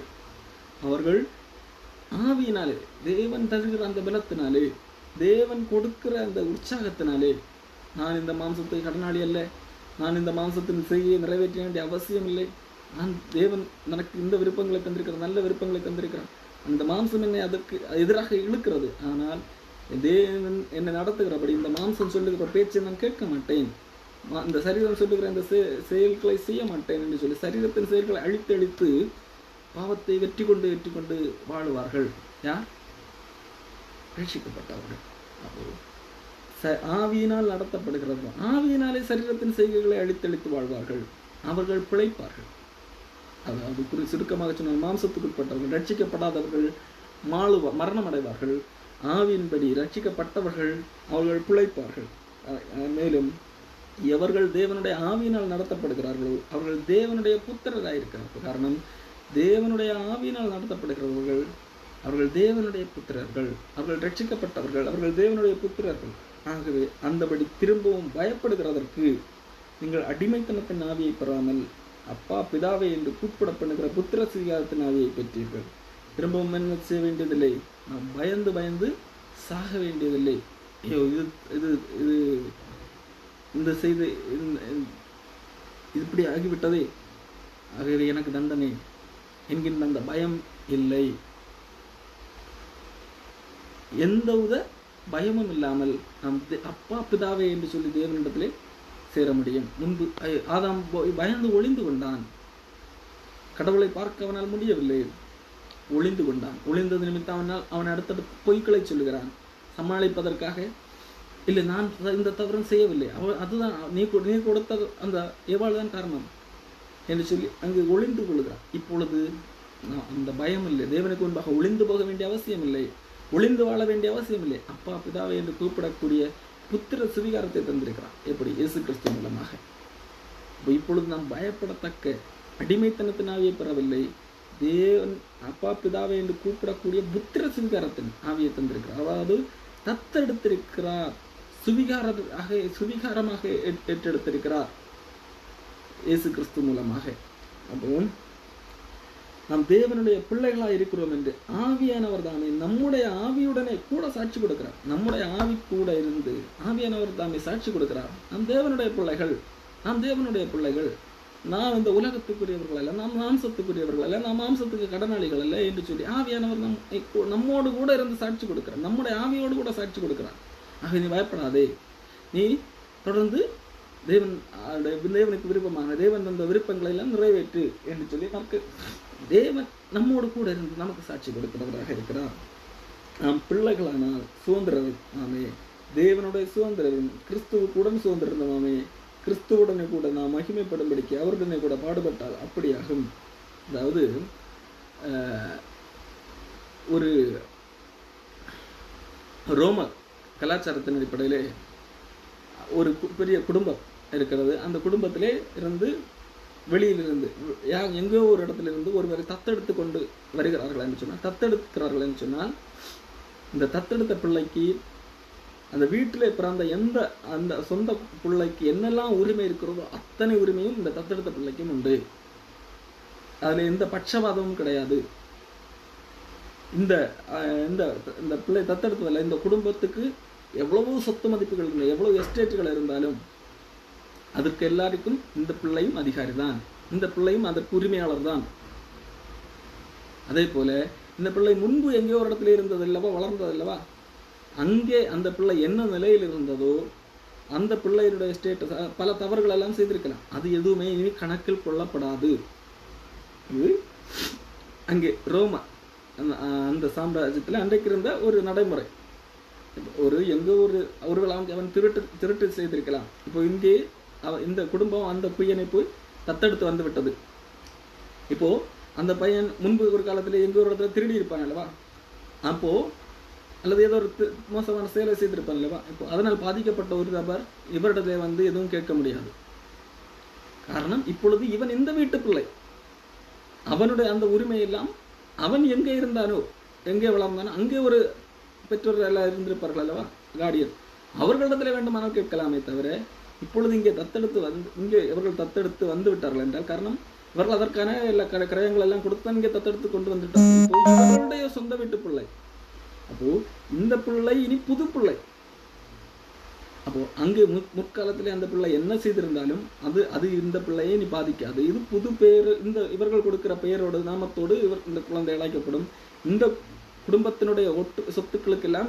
A: அவர்கள் ஆவியினாலே, தேவன் தருகிற அந்த பலத்தினாலே, தேவன் கொடுக்கிற அந்த உற்சாகத்தினாலே, நான் இந்த மாம்சத்தை கடனாளி அல்ல, நான் இந்த மாம்சத்தின் செய்தியை நிறைவேற்ற வேண்டிய அவசியம் இல்லை, நான் தேவன் எனக்கு இந்த விருப்பங்களை தந்திருக்கிறார், நல்ல விருப்பங்களை தந்திருக்கிறான், அந்த மாம்சம் என்னை அதற்கு எதிராக இழுக்கிறது, ஆனால் தேவன் என்னை நடத்துகிறபடி இந்த மாம்சம் சொல்லுகிற பேச்சை நான் கேட்க மாட்டேன், இந்த சரீரம் சொல்லுகிற இந்த செயல்களை செய்ய மாட்டேன் என்று சொல்லி சரீரத்தின் செயல்களை அழித்து பாவத்தை வெற்றி கொண்டு வாழுவார்கள். யார்? ரட்சிக்கப்பட்டவர்கள். அப்போ ஆவியினால் நடத்தப்படுகிறது. ஆவியினாலே சரீரத்தின் செய்கைகளை அழித்து வாழ்வார்கள். அவர்கள் பிழைப்பார்கள். அதாவது சுருக்கமாக சொன்னால், மாம்சத்துக்குட்பட்டவர்கள், ரட்சிக்கப்படாதவர்கள் மரணம் அடைவார்கள். ஆவியின்படி ரட்சிக்கப்பட்டவர்கள் அவர்கள் பிழைப்பார்கள். மேலும் எவர்கள் தேவனுடைய ஆவியினால் நடத்தப்படுகிறார்களோ அவர்கள் தேவனுடைய புத்திரராயிருக்கிறார்கள். காரணம், தேவனுடைய ஆவியினால் நடத்தப்படுகிறவர்கள் அவர்கள் தேவனுடைய புத்திரர்கள், அவர்கள் ரட்சிக்கப்பட்டவர்கள், அவர்கள் தேவனுடைய புத்திரர்கள். ஆகவே அந்தபடி திரும்பவும் பயப்படுகிறதற்கு நீங்கள் அடிமைத்தனத்தின் ஆவியை பெறாமல் அப்பா பிதாவை என்று கூப்பிடப்படுகிற புத்திர சுவிகாரத்தின் ஆவியை பெற்றீர்கள். திரும்பவும் என்ன செய்ய வேண்டியதில்லை, நாம் பயந்து பயந்து சாக வேண்டியதில்லை. ஐயோ இது இது இது இந்த செய்தி இப்படி ஆகிவிட்டதே, ஆகவே எனக்கு தண்டனை என்கின்ற அந்த பயம் இல்லை. எந்தவித பயமும் இல்லாமல் நாம் அப்பா பிதாவே என்று சொல்லி தேவனிடத்திலே சேர முடியும். முன்பு ஆதாம் பயந்து ஒளிந்து கொண்டான், கடவுளை பார்க்க அவனால் முடியவில்லை, ஒளிந்து கொண்டான். ஒளிந்தது நிமித்தம் அவன் அடுத்தடுத்து பொய்களை சொல்லுகிறான் சமாளிப்பதற்காக. இல்லை, நான் இந்த தவறும் செய்யவில்லை, அதுதான் நீ கொடுத்த அந்த ஏவாள் தான் காரணம் என்று சொல்லி அங்கு ஒளிந்து கொள்கிறான். இப்பொழுது அந்த பயம் இல்லை, தேவனுக்கு முன்பாக ஒளிந்து போக வேண்டிய அவசியம் இல்லை, ஒளிந்து வாழ வேண்டிய அவசியம் இல்லை. அப்பா பிதாவை என்று கூப்பிடக்கூடிய புத்திர சுவிகாரத்தை தந்திருக்கிறான். எப்படி? இயேசு கிறிஸ்து மூலமாக. இப்பொழுது நாம் பயப்படத்தக்க அடிமைத்தனத்தின் ஆவியை பெறவில்லை, தேவன் அப்பா பிதாவை என்று கூப்பிடக்கூடிய புத்திர சுவிகாரத்தின் ஆவியை தந்திருக்கிறார். அதாவது தத்தெடுத்திருக்கிறார், சுவிகாரமாக ஏற்றெடுத்திருக்கிறார் இயேசு கிறிஸ்து மூலமாக. அப்போ நாம் தேவனுடைய பிள்ளைகளாக இருக்கிறோம் என்று ஆவியானவர் தாமே நம்முடைய ஆவியுடனே கூட சாட்சி கொடுக்கிறார். நம்முடைய ஆவி கூட இருந்து ஆவியானவர் தாமே சாட்சி கொடுக்கிறார். நாம் தேவனுடைய பிள்ளைகள், நாம் தேவனுடைய பிள்ளைகள், நாம் இந்த உலகத்துக்குரியவர்கள் அல்ல, நாம் மாம்சத்துக்குரியவர்கள் அல்ல, நாம் மாம்சத்துக்கு கடனாளிகள் அல்ல என்று சொல்லி ஆவியானவர் நம்மோடு கூட இருந்து சாட்சி கொடுக்கிறார், நம்முடைய ஆவியோடு கூட சாட்சி கொடுக்கிறார். ஆக நீ பயப்படாதே, நீ தொடர்ந்து தேவனுக்கு விருப்பமான தேவன் தந்த விருப்பங்களை எல்லாம் நிறைவேற்று என்று சொல்லி நமக்கு தேவன் நம்மோடு கூட இருந்து நமக்கு சாட்சி கொடுக்கிறவராக இருக்கிறார். நாம் பிள்ளைகளானால் சுதந்திரம் நாமே, தேவனுடைய சுதந்திரம், கிறிஸ்துவுடன் சுதந்திரம் நாமே, கிறிஸ்துவுடனே கூட நாம் மகிமைப்படும்படிக்கு அவருடனே கூட பாடுபட்டால் அப்படியாகும். அதாவது ஒரு ரோம கலாச்சாரத்தின் அடிப்படையிலே ஒரு பெரிய குடும்பம் இருக்கிறது. அந்த குடும்பத்திலே இருந்து வெளியிலிருந்து எங்கோ ஒரு இடத்துல இருந்து ஒருவரை தத்தெடுத்து கொண்டு வருகிறார்கள் என்று சொன்னால், தத்தெடுக்கிறார்கள் என்று சொன்னால், இந்த தத்தெடுத்த பிள்ளைக்கு அந்த வீட்டிலே பிறந்த அந்த சொந்த பிள்ளைக்கு என்னெல்லாம் உரிமை இருக்கிறதோ அத்தனை உரிமையும் இந்த தத்தெடுத்த பிள்ளைக்கும் உண்டு. அதில் எந்த பட்சபாதமும் கிடையாது. இந்த இந்த பிள்ளை தத்தெடுத்ததில்லை, இந்த குடும்பத்துக்கு எவ்வளவு சொத்து மதிப்புகள் இருந்தாலும், எவ்வளவு எஸ்டேட்டுகள் இருந்தாலும் அதற்கு எல்லாருக்கும் இந்த பிள்ளையும் அதிகாரி தான், இந்த பிள்ளையும் அதற்கு உரிமையாளர் தான். அதே போல இந்த பிள்ளை முன்பு எங்கேயோ ஒரு இடத்துல இருந்ததில்லவா, வளர்ந்ததில்லவா, அங்கே அந்த பிள்ளை என்ன நிலையில் இருந்ததோ அந்த பிள்ளையினுடைய ஸ்டேட்டஸ் பல தவறுகள் எல்லாம் செய்திருக்கலாம், அது எதுவுமே இனி கணக்கில் கொள்ளப்படாது. இது அங்கே ரோம அந்த சாம்ராஜ்யத்தில் அன்றைக்கு இருந்த ஒரு நடைமுறை. ஒரு எங்கோ அவர்கள் அவன் திருட்டு செய்திருக்கலாம். இப்போ இங்கே இந்த குடும்பம் அந்த பையனை போய் தத்தெடுத்து வந்து விட்டது. இப்போ அந்த பையன் முன்பு ஒரு காலத்தில் எங்கோ ஒரு இடத்துல திருடி இருப்பான் அல்லவா, அப்போ அல்லது ஏதோ ஒரு மோசமான செயலை செய்திருப்பான் அல்லவா. இப்போ அதனால் பாதிக்கப்பட்ட ஒரு நபர் இவரிடத்துல வந்து எதுவும் கேட்க முடியாது. காரணம், இப்பொழுது இவன் இந்த வீட்டு பிள்ளை, அவனுடைய அந்த உரிமை எல்லாம் அவன் எங்கே இருந்தானோ, எங்கே வளர்ந்தானோ அங்கே ஒரு பெற்றோர்கள் எல்லாம் இருந்திருப்பார்கள் அல்லவா, கார்டியன், அவர்களிடத்துல வேண்டுமானால் கேட்கலாமே தவிர இப்பொழுது இங்கே இவர்கள் தத்தெடுத்து வந்து விட்டார்கள் என்றால் காரணம், இவர்கள் அதற்கான எல்லா கிரயங்கள் எல்லாம் கொடுத்து இங்கே தத்தெடுத்து கொண்டு வந்துட்டார்கள். இவர்களுடைய சொந்த வீட்டு பிள்ளை. அப்போ இந்த பிள்ளை இனி புது பிள்ளை. அப்போ அங்கு முற்காலத்திலே அந்த பிள்ளை என்ன செய்திருந்தாலும் அது இந்த பிள்ளையை இனி பாதிக்காது. இது புது பெயர், இவர்கள் கொடுக்கிற பெயரோடு நாமத்தோடு இந்த குழந்தை அழைக்கப்படும். இந்த குடும்பத்தினுடைய சொத்துக்களுக்கெல்லாம்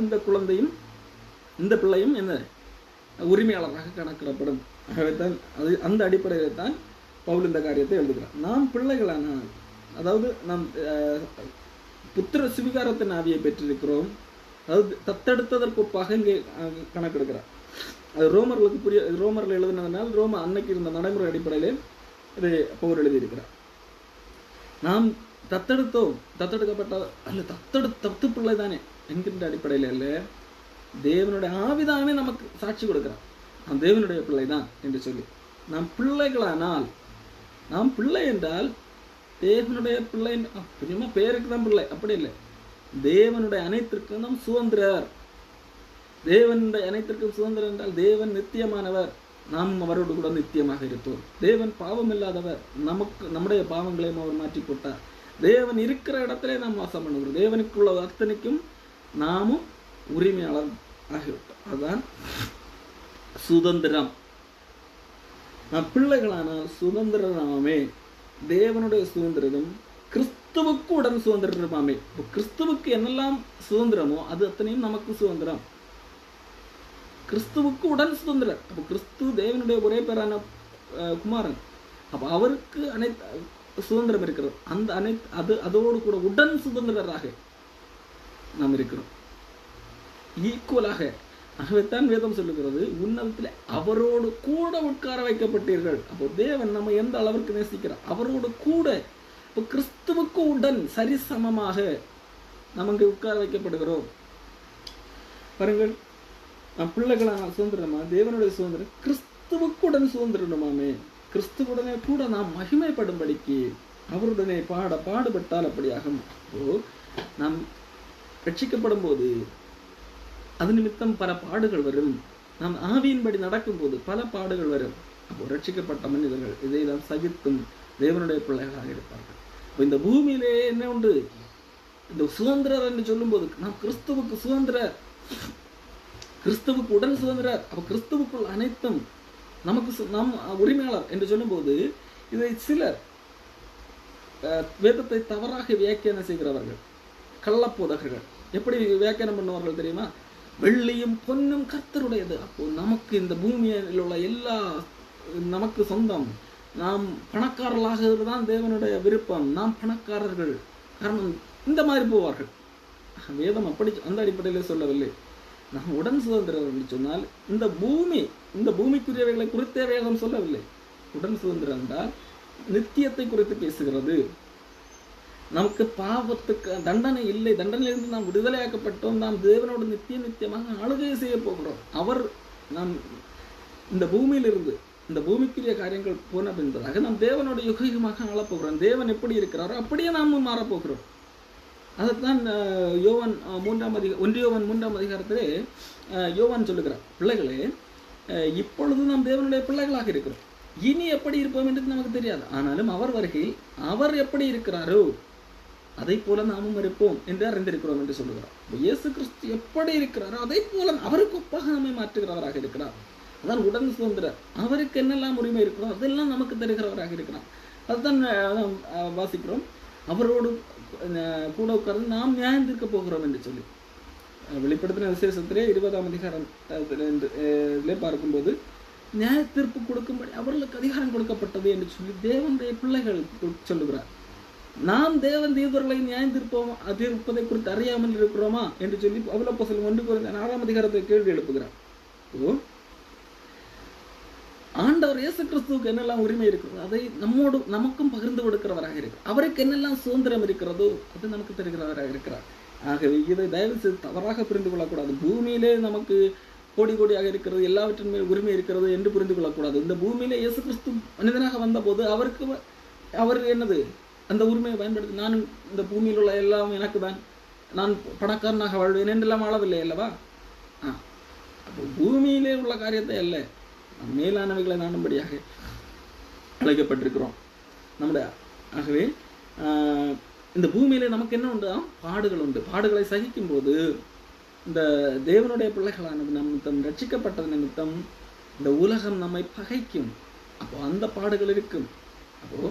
A: இந்த பிள்ளையும் என்ன உரிமையாளராக கணக்கிடப்படும். ஆகவேதான் அந்த அடிப்படையில் தான் பவுல் இந்த காரியத்தை எழுதுகிறார். நாம் பிள்ளைகளானால், அதாவது நாம் புத்திர சுவிகாரத்தின் ஆவியை பெற்றிருக்கிறோம், அதாவது தத்தெடுத்ததற்கு ஒப்பாக இங்கே கணக்கெடுக்கிறார். அது ரோமர்கள் எழுதினதுனால் ரோம அன்னைக்கு இருந்த நடைமுறை அடிப்படையிலே இதை பவுல் எழுதியிருக்கிறார். நாம் தத்தெடுக்கப்பட்ட அல்ல, தத்து பிள்ளை தானே என்கின்ற அடிப்படையில் அல்ல, தேவனுடைய ஆவிதானே நமக்கு சாட்சி கொடுக்கிறார், நாம் தேவனுடைய பிள்ளை தான் என்று சொல்லி. நாம் பிள்ளைகளானால், நாம் பிள்ளை என்றால் தேவனுடைய பிள்ளை புரியுமா, பேருக்கு தான் பிள்ளை, அப்படி இல்லை, தேவனுடைய அனைத்திற்கும் நாம் சுதந்திரர். தேவனுடைய அனைத்திற்கும் சுதந்திரம் என்றால் தேவன் நித்தியமானவர், நாமும் அவரோடு கூட நித்தியமாக இருப்போம். தேவன் பாவம் இல்லாதவர். நம்முடைய பாவங்களையும் அவர் மாற்றி போட்டார். தேவன் இருக்கிற இடத்திலே நாம் வாசம் பண்ணுகிறோம். தேவனுக்குள்ள அத்தனைக்கும் நாமும் உரிமையாளர் ஆகிவிட்டோம். அதுதான் சுதந்திரம். நாம் பிள்ளைகளானால் சுதந்திரமாமே. தேவனுடைய சுதந்திரம் கிறிஸ்துவுக்கு உடன் சுதந்திரமாமே. கிறிஸ்துவுக்கு என்னெல்லாம் சுதந்திரமோ அது அத்தனையும் நமக்கு சுதந்திரம். கிறிஸ்துவுக்கு உடன் சுதந்திரம். அப்போ கிறிஸ்து தேவனுடைய ஒரே பேரான குமாரன். அப்போ அவருக்கு அனைத்து சுதந்திரம் இருக்கிறது. அதோடு கூட உடன் சுதந்திரராக நாம் இருக்கிறோம், ஈக்குவலாக. ஆகவேத்தான் வேதம் சொல்லுகிறது, உன்னதத்தில் அவரோடு கூட உட்கார வைக்கப்பட்டீர்கள். அப்போ தேவன் நம்ம எந்த அளவிற்கு நேசிக்கிறார், அவரோடு கூட. இப்போ கிறிஸ்துவுக்கு உடன் சரிசமமாக நமக்கு உட்கார வைக்கப்படுகிறோம். பாருங்கள், பிள்ளைகளான சுதந்திரமா, தேவனுடைய சுதந்திரம் கிறிஸ்துவுக்குடன் சுதந்திரமாமே. கிறிஸ்துவுடனே கூட நாம் மகிமைப்படும்படிக்கு அவருடனே பாடுபட்டால் அப்படியாகும். நாம் ரட்சிக்கப்படும் போது அது நிமித்தம் பல பாடுகள் வரும். நாம் ஆவியின்படி நடக்கும்போது பல பாடுகள் வரும். அப்போ ரட்சிக்கப்பட்ட மனிதர்கள் இதை தான் சகித்தும் தேவனுடைய பிள்ளைகளாக இருப்பார்கள். இந்த பூமியிலே என்ன உண்டு, இந்த சுதந்திரர் என்று சொல்லும் போது நாம் கிறிஸ்துவுக்கு சுதந்திரர், கிறிஸ்துவுக்கு உடன் சுதந்திரர். அப்போ கிறிஸ்துவுக்குள் அனைத்தும் நமக்கு நம் உரிமையாளர் என்று சொல்லும்போது இதை சிலர் வேதத்தை தவறாக வியாக்கியானம் செய்கிறவர்கள், கள்ளப்போதகர்கள் எப்படி வியாக்கியானம் பண்ணுவார்கள் தெரியுமா? வெள்ளியும் பொன்னும் கர்த்தருடையது. அப்போ நமக்கு இந்த பூமியில் உள்ள எல்லா நமக்கு சொந்தம். நாம் பணக்காரர்களாக தான் தேவனுடைய விருப்பம். நாம் பணக்காரர்கள். காரணம் இந்த மாதிரி போவார்கள். வேதம் அப்படி அந்த அடிப்படையிலே சொல்லவில்லை. நாம் உடன் சுதந்திரம் என்று சொன்னால் இந்த பூமிக்குரியவைகளை குறித்தே வேதம் சொல்லவில்லை. உடன் சுதந்திரம் என்றால் நித்தியத்தை குறித்து பேசுகிறது. நமக்கு பாவத்துக்கு தண்டனை இல்லை, தண்டனையிலிருந்து நாம் விடுதலையாக்கப்பட்டோம். நாம் தேவனோடு நித்தியமாக ஆளுகை செய்ய போகிறோம். நாம் இந்த பூமியிலிருந்து இந்த பூமிக்குரிய காரியங்கள் போன பின்பதாக நாம் தேவனோட யுகமாக ஆளப்போகிறோம். தேவன் எப்படி இருக்கிறாரோ அப்படியே நாமும் மாறப்போகிறோம். அதைத்தான் யோவான் 3 அதிகாரத்திலே யோவான் சொல்லுகிறார், பிள்ளைகளே, இப்பொழுது நாம் தேவனுடைய பிள்ளைகளாக இருக்கிறோம். இனி எப்படி இருப்போம் என்று நமக்கு தெரியாது. ஆனாலும் அவர் வருகையில் அவர் எப்படி இருக்கிறாரோ அதை போல நாமும் இருப்போம் என்று அறிந்திருக்கிறோம் என்று சொல்லுகிறார். இயேசு கிறிஸ்து எப்படி இருக்கிறாரோ அதை போல அவருக்கு ஒப்பாக நம்மை மாற்றுகிறவராக இருக்கிறார். அதான் உடன் சுதந்திரர். அவருக்கு என்னெல்லாம் உரிமை இருக்கிறோம் அதெல்லாம் நமக்கு தருகிறவராக இருக்கிறார். அதுதான் வாசிக்கிறோம், அவரோடு கூட உட்கார்ந்து நாம் நியாயம் தீர்க்க போகிறோம் என்று சொல்லி வெளிப்படுத்தின விசேஷத்திலே 20ஆம் அதிகாரத்திலே பார்க்கும்போது நியாய தீர்ப்பு கொடுக்கும்படி அவர்களுக்கு அதிகாரம் கொடுக்கப்பட்டது என்று சொல்லி தேவனுடைய பிள்ளைகள் சொல்லுகிறார். நாம் தேவன் தீர்வர்களை நியாயம் தீர்ப்பதை குறித்து அறியாமல் இருக்கிறோமா என்று சொல்லி அப்போஸ்தலர் 1 அதிகாரத்தை கேள்வி எழுப்புகிறார். ஆண்டவர் இயேசு கிறிஸ்துவுக்கு என்னெல்லாம் உரிமை இருக்கிறதோ அதை நமக்கும் பகிர்ந்து கொடுக்கிறவராக இருக்கிறார். அவருக்கு என்னெல்லாம் சுதந்திரம் இருக்கிறதோ அது நமக்கு தருகிறவராக இருக்கிறார். ஆகவே இதை தயவு செய்து தவறாக புரிந்து கொள்ளக்கூடாது. பூமியிலே நமக்கு கோடியாக இருக்கிறது, எல்லாவற்றின் மேல் உரிமை இருக்கிறது என்று புரிந்து கொள்ளக்கூடாது. இந்த பூமியிலே இயேசு கிறிஸ்து மனிதனாக வந்தபோது அவர் என்னது அந்த உரிமையை பயன்படுத்தி, நான் இந்த பூமியில் உள்ள எல்லாம் எனக்கு தான், நான் பணக்காரனாக வாழ்வேன் என்றெல்லாம் வாழவில்லை அல்லவா? அப்போ பூமியிலே உள்ள காரியத்தை அல்ல, மேலானவைகளை நாடும்படியாக அழைக்கப்பட்டிருக்கிறோம் நம்முடைய. ஆகவே இந்த பூமியிலே நமக்கு என்ன உண்டு? பாடுகள் உண்டு. பாடுகளை சகிக்கும் போது இந்த தேவனுடைய பிள்ளைகளானது நிமித்தம், ரட்சிக்கப்பட்டது நிமித்தம் இந்த உலகம் நம்மை பகைக்கும். அப்போ அந்த பாடுகள் இருக்கும். அப்போ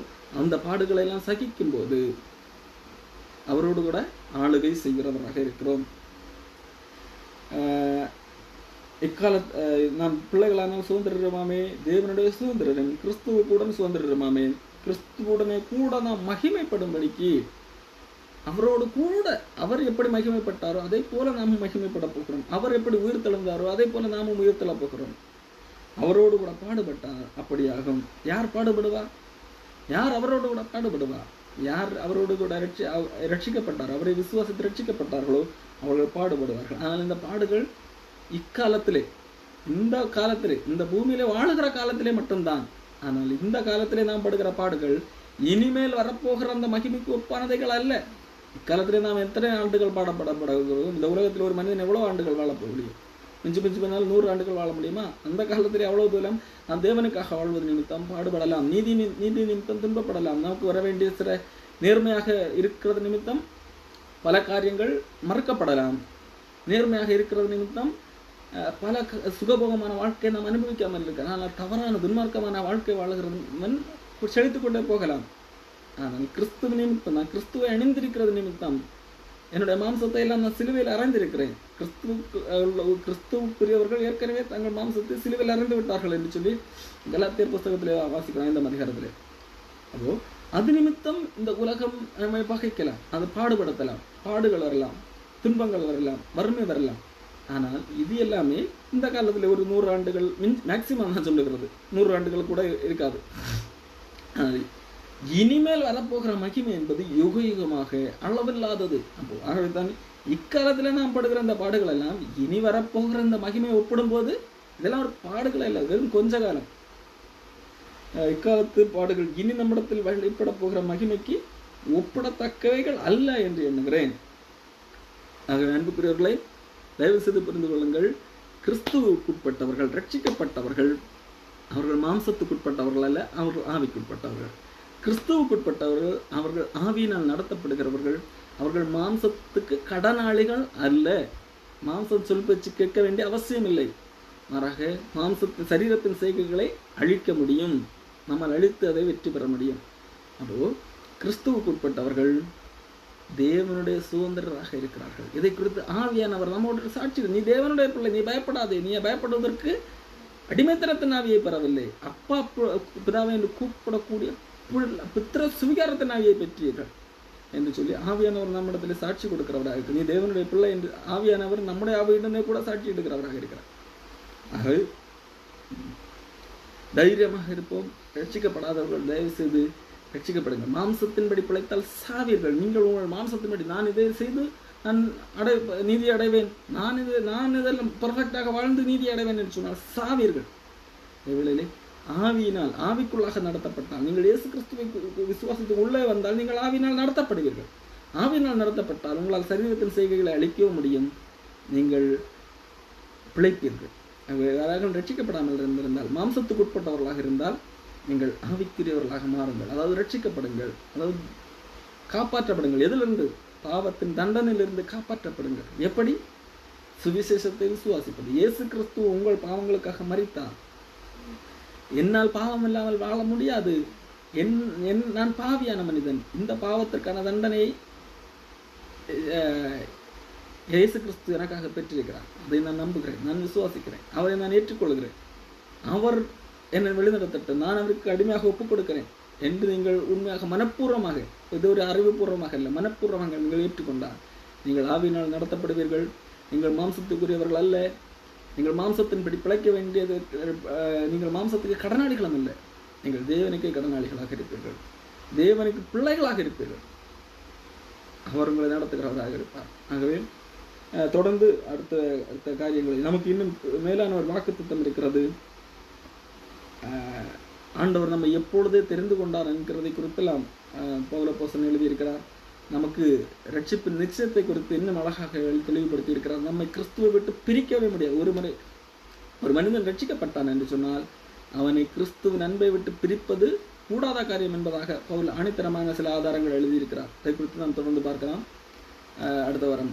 A: அந்த பாடுகளை எல்லாம் சகிக்கும் போது அவரோடு கூட ஆளுகை செய்கிறவராக இருக்கிறோம். நாம் பிள்ளைகளான சுதந்திரமாமே, தேவனுடைய சுதந்திரம் கிறிஸ்துவுடன் சுதந்திரமாமே. கிறிஸ்துவுடனே கூட நாம் மகிமைப்படும்படிக்கு அவரோடு கூட அவர் எப்படி மகிமைப்பட்டாரோ அதே போல நாமும் மகிமைப்பட போகிறோம். அவர் எப்படி உயிர் தெழுந்தாரோ அதே போல நாமும் உயிர் தெழ போகிறோம். அவரோடு கூட பாடுபட்டார் அப்படியாகும். யார் பாடுபடுவார்? யார் அவரோடு கூட பாடுபடுவார்? யார் அவரோடு கூட ரட்சிக்கப்பட்டார், அவரை விசுவாசத்தை ரட்சிக்கப்பட்டார்களோ அவர்கள் பாடுபடுவார்கள். ஆனால் இந்த பாடுகள் இக்காலத்திலே, இந்த காலத்திலே, இந்த பூமியிலே வாழுகிற காலத்திலே மட்டும்தான். ஆனால் இந்த காலத்திலே நாம் படுகிற பாடுகள் இனிமேல் வரப்போகிற அந்த மகிமைக்கு ஒப்பானதைகள் அல்ல. இக்காலத்திலே நாம் எத்தனை ஆண்டுகள் பாடப்படுகிறோம்? இந்த உலகத்தில் ஒரு மனிதன் எவ்வளவு ஆண்டுகள் வாழப்போக முடியும்? மிஞ்சி மிஞ்சி போனால் 100 ஆண்டுகள் வாழ முடியுமா? அந்த காலத்திலே அவ்வளவு தூரம் நாம் தேவனுக்காக வாழ்வது நிமித்தம் பாடுபடலாம், நீதி நிமித்தம் துன்பப்படலாம், நமக்கு வர வேண்டிய சில நேர்மையாக இருக்கிறது நிமித்தம் பல காரியங்கள் மறுக்கப்படலாம், நேர்மையாக இருக்கிறது நிமித்தம் பல சுகபோகமான வாழ்க்கையை நாம் அனுபவிக்காமல் இருக்கலாம். ஆனால் தவறான துன்மார்க்கமான வாழ்க்கை வாழ்கிறவன் செழித்து கொண்டே போகலாம். ஆனால் கிறிஸ்துவ நிமித்தம், நான் கிறிஸ்துவை அணிந்திருக்கிறது நிமித்தம் என்னுடைய மாம்சத்தை எல்லாம் நான் சிலுவையில் அறைந்திருக்கிறேன். கிறிஸ்துவுக்குரியவர்கள் ஏற்கனவே தங்கள் மாம்சத்தை சிலுவையில் அறைந்து விட்டார்கள் என்று சொல்லி கலாத்தியர் புஸ்தகத்திலே வாசிக்கிறோம், இந்த அதிகாரத்திலே. அப்போ அது நிமித்தம் இந்த உலகம் நம்மை பகைக்கலாம், அது பாடுபடுத்தலாம், பாடுகள் வரலாம், துன்பங்கள் வரலாம், வறுமை வரலாம். ஆனால் இது எல்லாமே இந்த காலத்தில் ஒரு 100 ஆண்டுகள் மேக்சிமம் நான் சொல்லுகிறது, 100 ஆண்டுகள் கூட இருக்காது. இனிமேல் வரப்போகிற மகிமை என்பது யுக யுகமாக அளவில்லாதது. அப்போ ஆகவே தான் இக்காலத்துல நாம் படுகிற இந்த பாடுகள் எல்லாம் இனி வரப்போகிற இந்த மகிமை ஒப்பிடும் போது இதெல்லாம் ஒரு பாடுகள் இல்லை, வெறும் கொஞ்ச காலம். இக்காலத்து பாடுகள் இனி நம்மிடத்தில் வெளிப்பட போகிற மகிமைக்கு ஒப்பிடத்தக்கவைகள் அல்ல என்று எண்ணுகிறேன். ஆகவே அன்புக்குரியவர்களை தயவு செய்து புரிந்து கொள்ளுங்கள். கிறிஸ்துவுக்குட்பட்டவர்கள், ரட்சிக்கப்பட்டவர்கள், அவர்கள் மாம்சத்துக்குட்பட்டவர்கள் அல்ல, அவர்கள் ஆவிக்குட்பட்டவர்கள். கிறிஸ்துவுக்குட்பட்டவர்கள் அவர்கள் ஆவியினால் நடத்தப்படுகிறவர்கள், அவர்கள் மாம்சத்துக்கு கடனாளிகள் அல்ல. மாம்சம் சொல் பேச்சு கேட்க வேண்டிய அவசியம் இல்லை. மாறாக சரீரத்தின் செய்கைகளை அழிக்க முடியும், நம்மால் அழித்து அதை வெற்றி பெற முடியும். அப்போ கிறிஸ்துவுக்குட்பட்டவர்கள் தேவனுடைய சுதந்திரராக இருக்கிறார்கள். இதை குறித்து ஆவியானவர் நம்மோடு சாட்சி, நீ தேவனுடைய பிள்ளை, நீ பயப்படாதே, நீ பயப்படுவதற்கு அடிமைத்தனத்தின் ஆவியை பெறவில்லை, அப்பா பிதாவை என்று கூப்பிடக்கூடிய புத்திர சுவிகாரத்தின் ஆவியை பெற்றீர்கள் என்று சொல்லி ஆவியானவர் நம்மிடத்தில் சாட்சி கொடுக்கிறவராக இருக்கு. நீ தேவனுடைய பிள்ளை என்று ஆவியானவர் நம்முடைய ஆவியிடமே கூட சாட்சி எடுக்கிறவராக இருக்கிறார். ஆக தைரியமாக இருப்போம். ரட்சிக்கப்படாதவர்கள் தயவு செய்து ரட்சிக்கப்படுங்கள். மாம்சத்தின்படி பிழைத்தால் சாவீர்கள். நீங்கள் உங்கள் மாம்சத்தின்படி நான் இதை செய்து நான் நீதி அடைவேன், நான் இதெல்லாம் பர்ஃபெக்டாக வாழ்ந்து நீதி அடைவேன் என்று சொன்னால் சாவீர்கள். இவ்வேளையிலே ஆவியினால், ஆவிக்குள்ளாக நடத்தப்பட்டால், நீங்கள் இயேசு கிறிஸ்துவை விசுவாசத்துக்கு உள்ளே வந்தால் நீங்கள் ஆவியினால் நடத்தப்படுவீர்கள். ஆவியினால் நடத்தப்பட்டால் உங்களால் சரீரத்தின் செய்கைகளை அழிக்கவும் முடியும், நீங்கள் பிழைப்பீர்கள். யாராக ரட்சிக்கப்படாமல் இருந்திருந்தால், மாம்சத்துக்கு உட்பட்டவர்களாக இருந்தால் நீங்கள் ஆவிக்குரியவர்களாக மாறுங்கள். அதாவது ரட்சிக்கப்படுங்கள், அதாவது காப்பாற்றப்படுங்கள். எதிலிருந்து? பாவத்தின் தண்டனையிலிருந்து காப்பாற்றப்படுங்கள். எப்படி? சுவிசேஷத்தை விசுவாசிப்பது. இயேசு கிறிஸ்து உங்கள் பாவங்களுக்காக மரித்தார். என்னால் பாவம் இல்லாமல் வாழ முடியாது, நான் பாவியான மனிதன். இந்த பாவத்திற்கான தண்டனையை இயேசு கிறிஸ்து எனக்காக பெற்றிருக்கிறார். அதை நான் நம்புகிறேன், நான் விசுவாசிக்கிறேன், அவரை நான் ஏற்றுக்கொள்கிறேன். அவர் என்னை வெளிநடத்தட்டும், நான் அவருக்கு அடிமையாக ஒப்புக் கொடுக்கிறேன் என்று நீங்கள் உண்மையாக மனப்பூர்வமாக, இது ஒரு அறிவுபூர்வமாக இல்லை, மனப்பூர்வமாக நீங்கள் ஏற்றுக்கொண்டால் நீங்கள் ஆவியினால் நடத்தப்படுவீர்கள். நீங்கள் மாம்சத்துக்குரியவர்கள் அல்ல, நீங்கள் மாம்சத்தின்படி பிழைக்க வேண்டியது, நீங்கள் மாம்சத்துக்கு கடனாளிகளும் இல்லை, நீங்கள் தேவனுக்கே கடனாளிகளாக இருப்பீர்கள், தேவனுக்கு பிள்ளைகளாக இருப்பீர்கள். அவர் உங்களை நடத்துகிறவராக இருப்பார். ஆகவே தொடர்ந்து அடுத்த காரியங்களை, நமக்கு இன்னும் மேலான ஒரு வாக்குத்தத்தம் இருக்கிறது. ஆண்டவர் நம்மை எப்பொழுதே தெரிந்து கொண்டார் என்கிறதை குறித்தெல்லாம் பவுல் அப்போஸ்தலன் எழுதியிருக்கிறார். நமக்கு ரட்சிப்பின் நிச்சயத்தை குறித்து இன்னும் அழகாக தெளிவுபடுத்தி இருக்கிறார். நம்மை கிறிஸ்துவை விட்டு பிரிக்கவே முடியாது. ஒரு மனிதன் ரட்சிக்கப்பட்டான் என்று சொன்னால் அவனை கிறிஸ்துவின் அன்பை விட்டு பிரிப்பது கூடாத காரியம் என்பதாக பவுல் ஆணித்தரமான சில ஆதாரங்கள் எழுதியிருக்கிறார். அதை குறித்து நாம் தொடர்ந்து பார்க்கலாம் அடுத்த வாரம்.